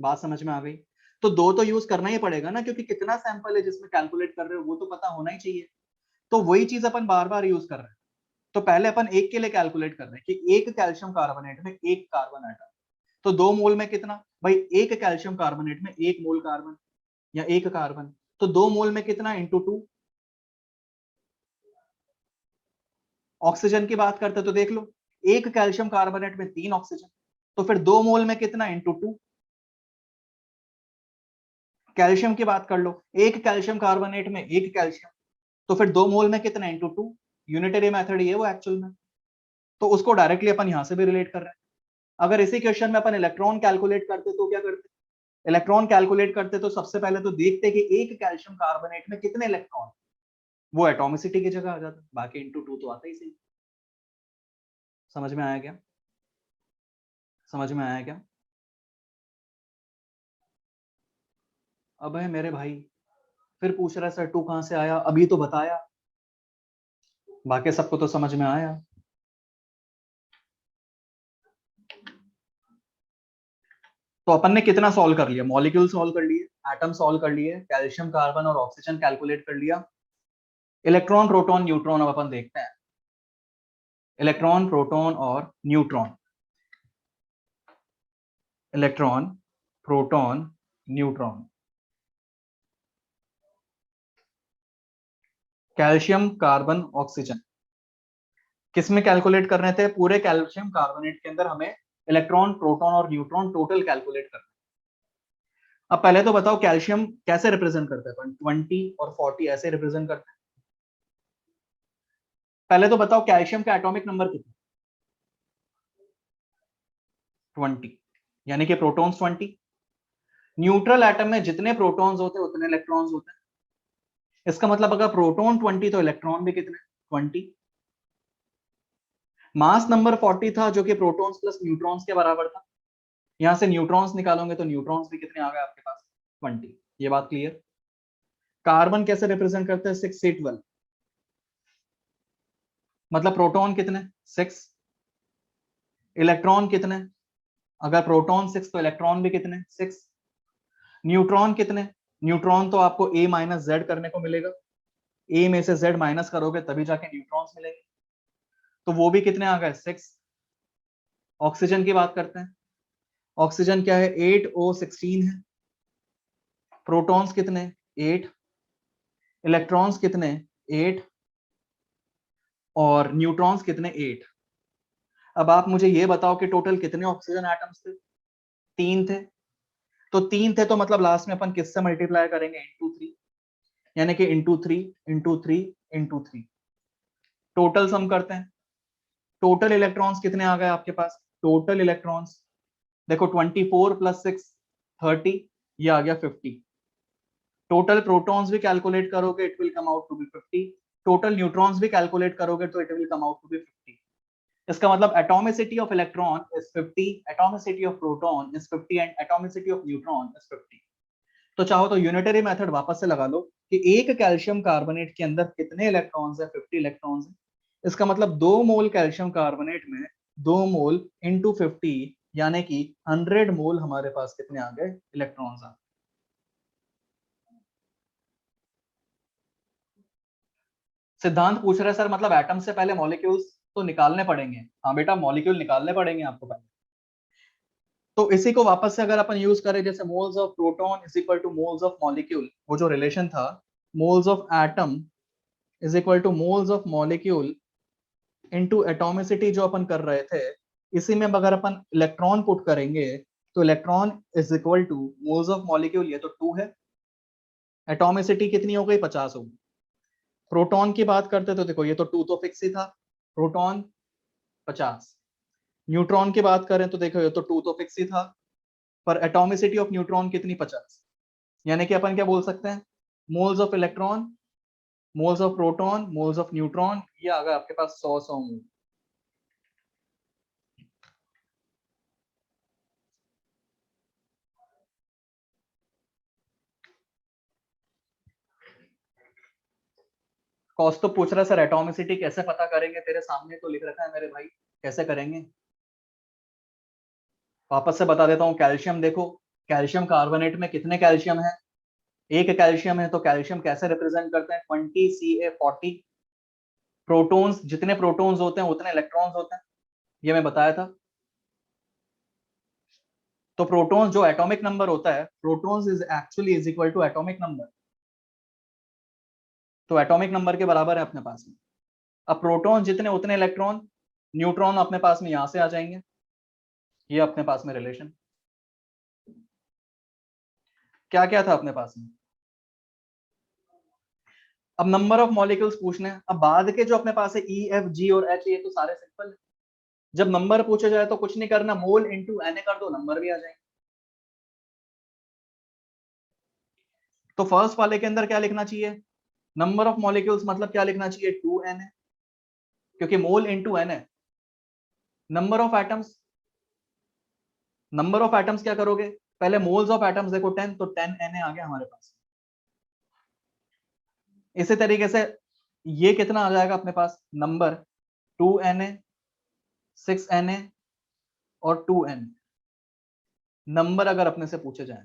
बात समझ में आ गई? तो 2 तो यूज करना ही पड़ेगा ना, क्योंकि कितना सैंपल है जिसमें कैलकुलेट कर रहे हो वो तो पता होना ही चाहिए। तो वही चीज अपन बार बार यूज कर रहे हैं। तो पहले अपन एक के लिए कैलकुलेट कर रहे हैं कि एक कैल्शियम कार्बोनेट में एक कार्बन एटम, तो 2 मोल में कितना, भाई एक कैल्शियम कार्बोनेट में एक मोल कार्बन या एक कार्बन, तो 2 मोल में कितना, इंटू 2। ऑक्सीजन की बात करते तो देख लो, एक कैल्शियम कार्बोनेट में 3 ऑक्सीजन, तो फिर 2 मोल में कितना, इंटू 2। कैल्शियम की बात कर लो, एक कैल्शियम कार्बोनेट में एक कैल्शियम, तो फिर 2 मोल में कितना, इंटू 2। यूनिटरी मेथड ये वो एक्चुअल में, तो उसको डायरेक्टली अपन यहां से भी रिलेट कर रहे हैं। अगर इसी क्वेश्चन में अपन इलेक्ट्रॉन कैलकुलेट करते तो क्या करते, इलेक्ट्रॉन कैलकुलेट करते तो सबसे पहले तो देखते कि एक कैल्शियम कार्बोनेट में कितने इलेक्ट्रॉन, वो एटॉमिसिटी की जगह आ जाता, बाकी इंटू 2 तो आता ही सही। समझ में आया क्या, समझ में आया क्या? अब है मेरे भाई, फिर पूछ रहा है सर 2 कहां से आया, अभी तो बताया, बाकी सबको तो समझ में आया। तो अपन ने कितना सॉल्व कर लिया, मॉलिक्यूल सॉल्व कर लिए, एटम सॉल्व कर लिए, कैल्शियम कार्बन और ऑक्सीजन कैलकुलेट कर लिया। इलेक्ट्रॉन प्रोटॉन न्यूट्रॉन अब अपन देखते हैं, इलेक्ट्रॉन प्रोटॉन और neutron, electron proton neutron. Calcium carbon oxygen किस में कैलकुलेट कर रहे थे, पूरे कैल्शियम कार्बोनेट के अंदर हमें इलेक्ट्रॉन प्रोटॉन और न्यूट्रॉन टोटल कैलकुलेट करना है। अब पहले तो बताओ कैल्शियम कैसे रिप्रेजेंट करते हैं, 20 और 40 ऐसे रिप्रेजेंट करते हैं। पहले तो बताओ कैल्शियम का एटॉमिक नंबर कितना, 20, यानी कि प्रोटॉन्स 20। न्यूट्रल एटम में जितने प्रोटॉन्स होते हैं उतने इलेक्ट्रॉन्स होते हैं। इसका मतलब अगर प्रोटॉन 20 तो इलेक्ट्रॉन भी कितने, 20। मास नंबर 40 था जो कि प्रोटॉन्स प्लस न्यूट्रॉन्स के बराबर था। यहां से न्यूट्रॉन्स निकालोगे तो न्यूट्रॉन्स भी कितने आ गए आपके पास, 20। ये बात क्लियर? कार्बन कैसे रिप्रेजेंट करते हैं, 6 से 12, मतलब प्रोटॉन कितने, 6, इलेक्ट्रॉन कितने, अगर प्रोटॉन 6 तो इलेक्ट्रॉन भी कितने, 6। न्यूट्रॉन कितने, न्यूट्रॉन तो आपको a माइनस जेड करने को मिलेगा, a में से z माइनस करोगे तभी जाके न्यूट्रॉन्स मिलेंगे, तो वो भी कितने आ गए, 6। ऑक्सीजन की बात करते हैं, ऑक्सीजन क्या है, 8O16 है। प्रोटॉन्स कितने, 8, इलेक्ट्रॉन्स कितने, 8, और न्यूट्रॉन्स कितने, 8। अब आप मुझे ये बताओ कि टोटल कितने ऑक्सीजन एटम्स थे, 3 थे। तो 3 थे तो मतलब लास्ट में अपन किससे मल्टीप्लाई करेंगे, इंटू 3, यानी कि into 3 into 3 into 3। Total sum करते हैं, टोटल इलेक्ट्रॉन्स कितने आ गए आपके पास, टोटल इलेक्ट्रॉन्स देखो 24 प्लस 6 30, ये आ गया 50। टोटल प्रोटॉन्स भी कैलकुलेट करोगे it will come out to be 50, total neutrons भी कैलकुलेट करोगे तो it will come out to be 50। इसका मतलब atomicity of electron is 50, atomicity of proton is 50 and atomicity of neutron is 50। तो चाहो तो यूनिटरी मेथड वापस से लगा लो कि एक कैल्शियम कार्बोनेट के अंदर कितने इलेक्ट्रॉन्स है, 50 इलेक्ट्रॉन्स है। इसका मतलब 2 मोल कैल्शियम कार्बोनेट में 2 मोल इंटू 50, यानी कि 100 मोल हमारे पास कितने आ गए, इलेक्ट्रॉन्स आ गए। सिद्धांत पूछ रहे सर मतलब एटम से पहले मॉलिक्यूल्स तो निकालने पड़ेंगे, हाँ बेटा मॉलिक्यूल निकालने पड़ेंगे आपको पहले। तो इसी को वापस से अगर अपन यूज करें, जैसे moles of proton is equal two moles of molecule, वो जो रिलेशन था, moles of atom is equal two moles of molecule into atomicity जो अपन कर रहे थे, इसी में अगर अपन इलेक्ट्रॉन पुट करेंगे तो electron is equal two moles of molecule, ये तो 2 है, एटॉमिसिटी कितनी हो गई, 50 हो गई। प्रोटॉन की बात करते तो देखो ये तो 2 तो फिक्स ही था, प्रोटॉन 50। न्यूट्रॉन की बात करें तो देखो ये तो 2 तो फिक्स ही था, पर एटॉमिसिटी ऑफ न्यूट्रॉन कितनी, 50। यानी कि अपन क्या बोल सकते हैं, moles of electron, moles of proton, moles of neutron, ये आ गया आपके पास 100 मोल। कौस्तुभ पूछ रहा है सर एटॉमिसिटी कैसे पता करेंगे, तेरे सामने तो लिख रखा है मेरे भाई, कैसे करेंगे? वापस से बता देता हूँ, कैल्शियम देखो, कैल्शियम कार्बोनेट में कितने कैल्शियम है, एक कैल्शियम है, तो कैल्शियम कैसे रिप्रेजेंट करते हैं, 20 Ca 40। प्रोटॉन्स, जितने प्रोटॉन्स होते हैं उतने इलेक्ट्रॉन्स होते हैं, ये मैं बताया था। तो प्रोटॉन्स जो एटॉमिक नंबर होता है, protons is actually is equal to atomic number, तो एटॉमिक नंबर के बराबर है अपने पास में। अब प्रोटॉन जितने उतने इलेक्ट्रॉन, न्यूट्रॉन अपने पास में यहां से आ जाएंगे, ये अपने पास में रिलेशन। क्या क्या था अपने पास में, अब नंबर ऑफ मॉलिक्यूल्स पूछने हैं। अब बाद के जो अपने पास है ई एफ जी और एच, ये तो सारे सिंपल है। जब नंबर पूछा जाए तो कुछ नहीं करना, मोल इंटू एन कर दो, नंबर भी आ जाएंगे। तो फर्स्ट वाले के अंदर क्या लिखना चाहिए, नंबर ऑफ मॉलिक्यूल्स मतलब क्या लिखना चाहिए, 2n है, क्योंकि मोल इंटू एन है। Number of atoms, number of atoms क्या करोगे, पहले मोल्स ऑफ एटम्स देखो 10, तो 10 Na आ गया हमारे पास। इसी तरीके से ये कितना आ जाएगा अपने पास नंबर, 2Na, 6Na और 2n, नंबर अगर अपने से पूछे जाए।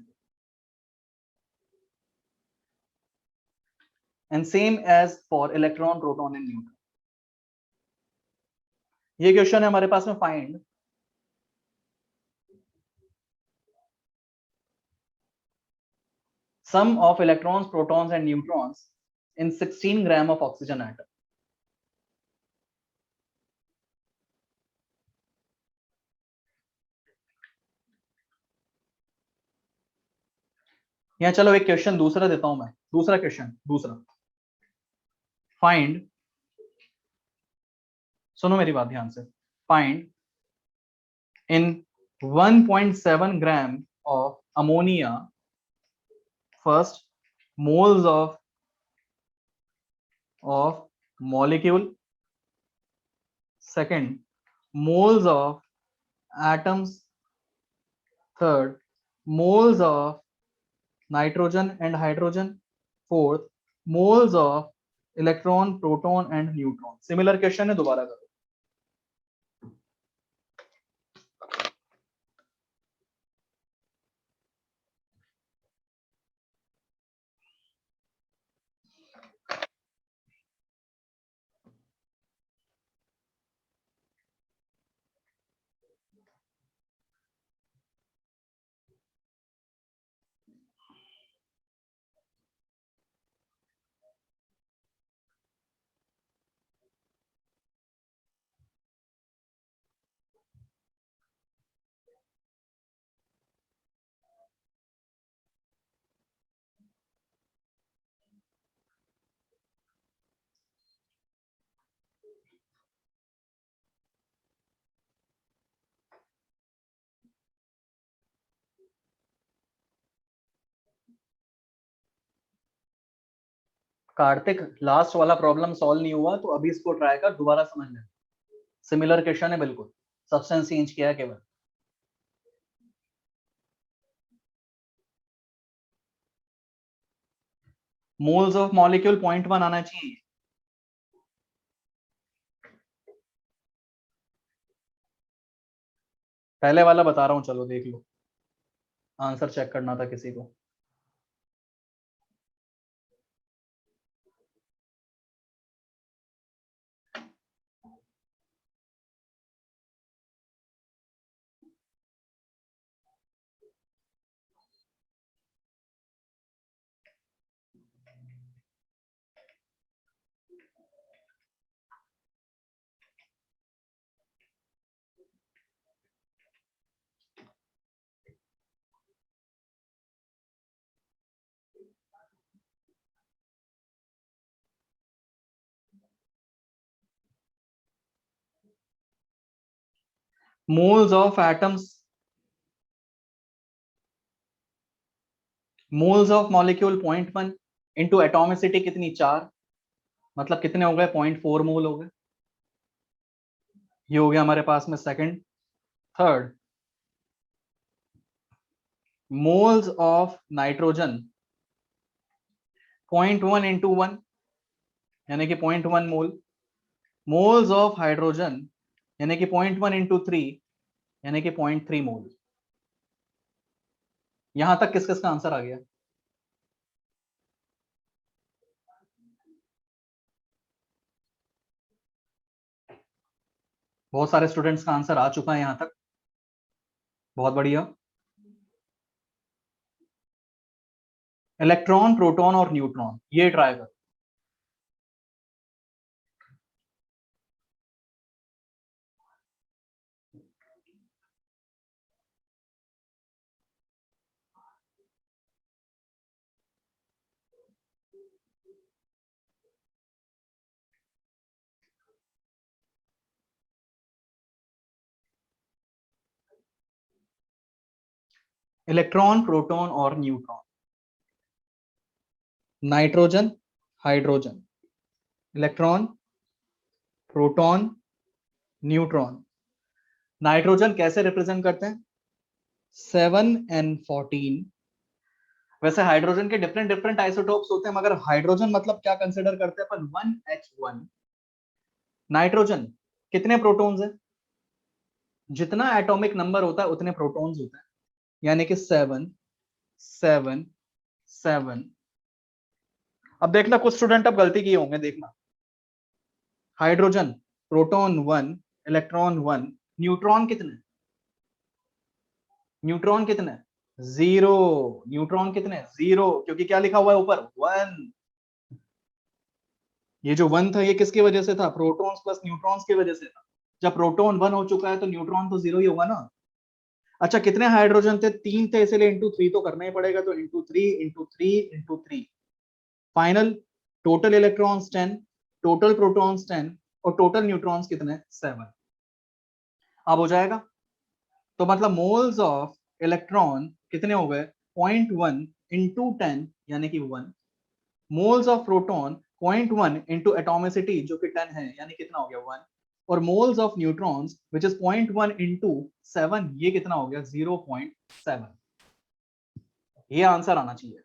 And same as for electron, proton and neutron. ये क्वेश्चन है हमारे पास में, find sum of electrons, protons and neutrons in 16 gram of oxygen atom। यहाँ चलो एक क्वेश्चन दूसरा देता हूं मैं, दूसरा क्वेश्चन, दूसरा फाइंड, सुनो मेरी बात ध्यान से, find in 1.7 gram of ammonia, first moles of molecule, second moles of atoms, third moles of nitrogen and hydrogen, fourth moles of electron, proton and neutron। Similar question है, दोबारा करो। कार्तिक, लास्ट वाला प्रॉब्लम सॉल्व नहीं हुआ तो अभी इसको try कर, दोबारा समझ ले। सिमिलर क्वेश्चन है बिल्कुल, सब्सटेंस चेंज किया है केवल। मोल्स ऑफ मॉलिक्यूल 0.1 आना चाहिए। पहले वाला बता रहा हूं, चलो देख लो, आंसर चेक करना था किसी को। Moles of atoms, moles of molecule 0.1 into atomicity कितनी 4, मतलब कितने हो गए 0.4 मोल हो गए। ये हो गया हमारे पास में second. Third, moles of nitrogen 0.1 into 1 यानी कि 0.1 मोल। मोल्स ऑफ हाइड्रोजन यानी कि 0.1 इंटू 3 यानी कि 0.3 मोल। यहां तक किस किस का आंसर आ गया? बहुत सारे स्टूडेंट्स का आंसर आ चुका है यहां तक, बहुत बढ़िया। इलेक्ट्रॉन, प्रोटॉन और न्यूट्रॉन, ये ट्राई करो। इलेक्ट्रॉन, प्रोटॉन और neutron. Nitrogen, hydrogen, electron, proton, neutron. Nitrogen कैसे रिप्रेजेंट करते हैं? 7n14। वैसे हाइड्रोजन के डिफरेंट डिफरेंट आइसोटोप्स होते हैं, मगर हाइड्रोजन मतलब क्या कंसिडर करते हैं अपन? 1h1। नाइट्रोजन कितने प्रोटॉन्स है? जितना एटॉमिक नंबर होता है उतने प्रोटॉन्स होते हैं, यानी कि 7 7 7। अब देखना कुछ स्टूडेंट अब गलती किए होंगे, देखना। हाइड्रोजन, प्रोटॉन 1, इलेक्ट्रॉन 1, न्यूट्रॉन कितने? न्यूट्रॉन कितने? 0। न्यूट्रॉन कितने? 0, क्योंकि क्या लिखा हुआ है ऊपर? 1। ये जो 1 था ये किसकी वजह से था? प्रोटॉन्स प्लस न्यूट्रॉन्स की वजह से था। जब प्रोटॉन 1 हो चुका है तो न्यूट्रॉन तो 0 ही होगा ना। अच्छा, कितने हाइड्रोजन थे? 3 थे, इसलिए इंटू 3 तो करना ही पड़ेगा, तो into 3 into 3 into 3। Final total electrons 10, total protons 10 और टोटल न्यूट्रॉन्स कितने? 7। अब हो जाएगा। तो मतलब मोल्स ऑफ इलेक्ट्रॉन कितने हो गए? 0.1 इंटू 10 यानी कि 1। Moles of proton 0.1 into atomicity जो कि 10 है, यानी कितना हो गया? 1। और moles of neutrons which is 0.1 into 7, ये कितना हो गया? 0.7। ये आंसर आना चाहिए।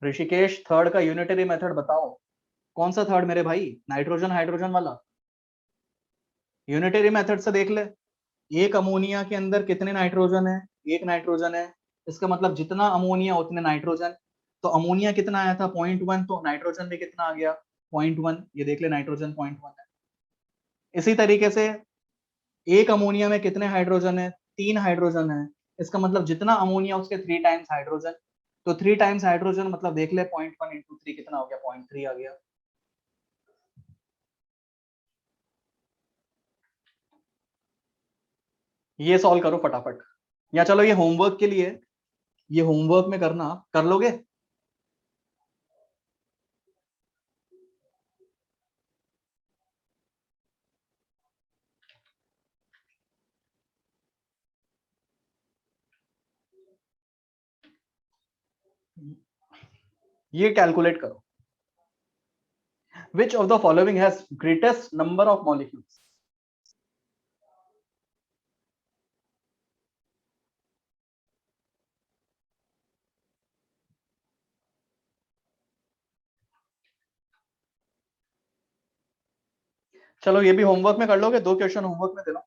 ऋषिकेश, थर्ड का यूनिटरी मेथड बताओ। कौन सा थर्ड मेरे भाई? नाइट्रोजन हाइड्रोजन वाला। यूनिटरी मेथड से देख ले। एक अमोनिया के अंदर कितने नाइट्रोजन है? एक नाइट्रोजन है। इसका मतलब जितना अमोनिया उतने नाइट्रोजन। तो अमोनिया कितना आया था? 0.1। तो नाइट्रोजन भी कितना आ गया? 0.1। ये देख ले, नाइट्रोजन 0.1 है। इसी तरीके से एक अमोनिया में कितने हाइड्रोजन है? 3 हाइड्रोजन है। इसका मतलब जितना अमोनिया उसके 3 टाइम्स हाइड्रोजन। तो 3 टाइम्स हाइड्रोजन मतलब देख ले, 0.1 इंटू 3 कितना हो गया? 0.3 आ गया। ये सॉल्व करो फटाफट, या चलो ये होमवर्क के लिए, ये होमवर्क में करना, कर लोगे? ये कैलकुलेट करो। Which of the following has greatest number of molecules? चलो ये भी होमवर्क में कर लोगे, 2 क्वेश्चन होमवर्क में दे दो।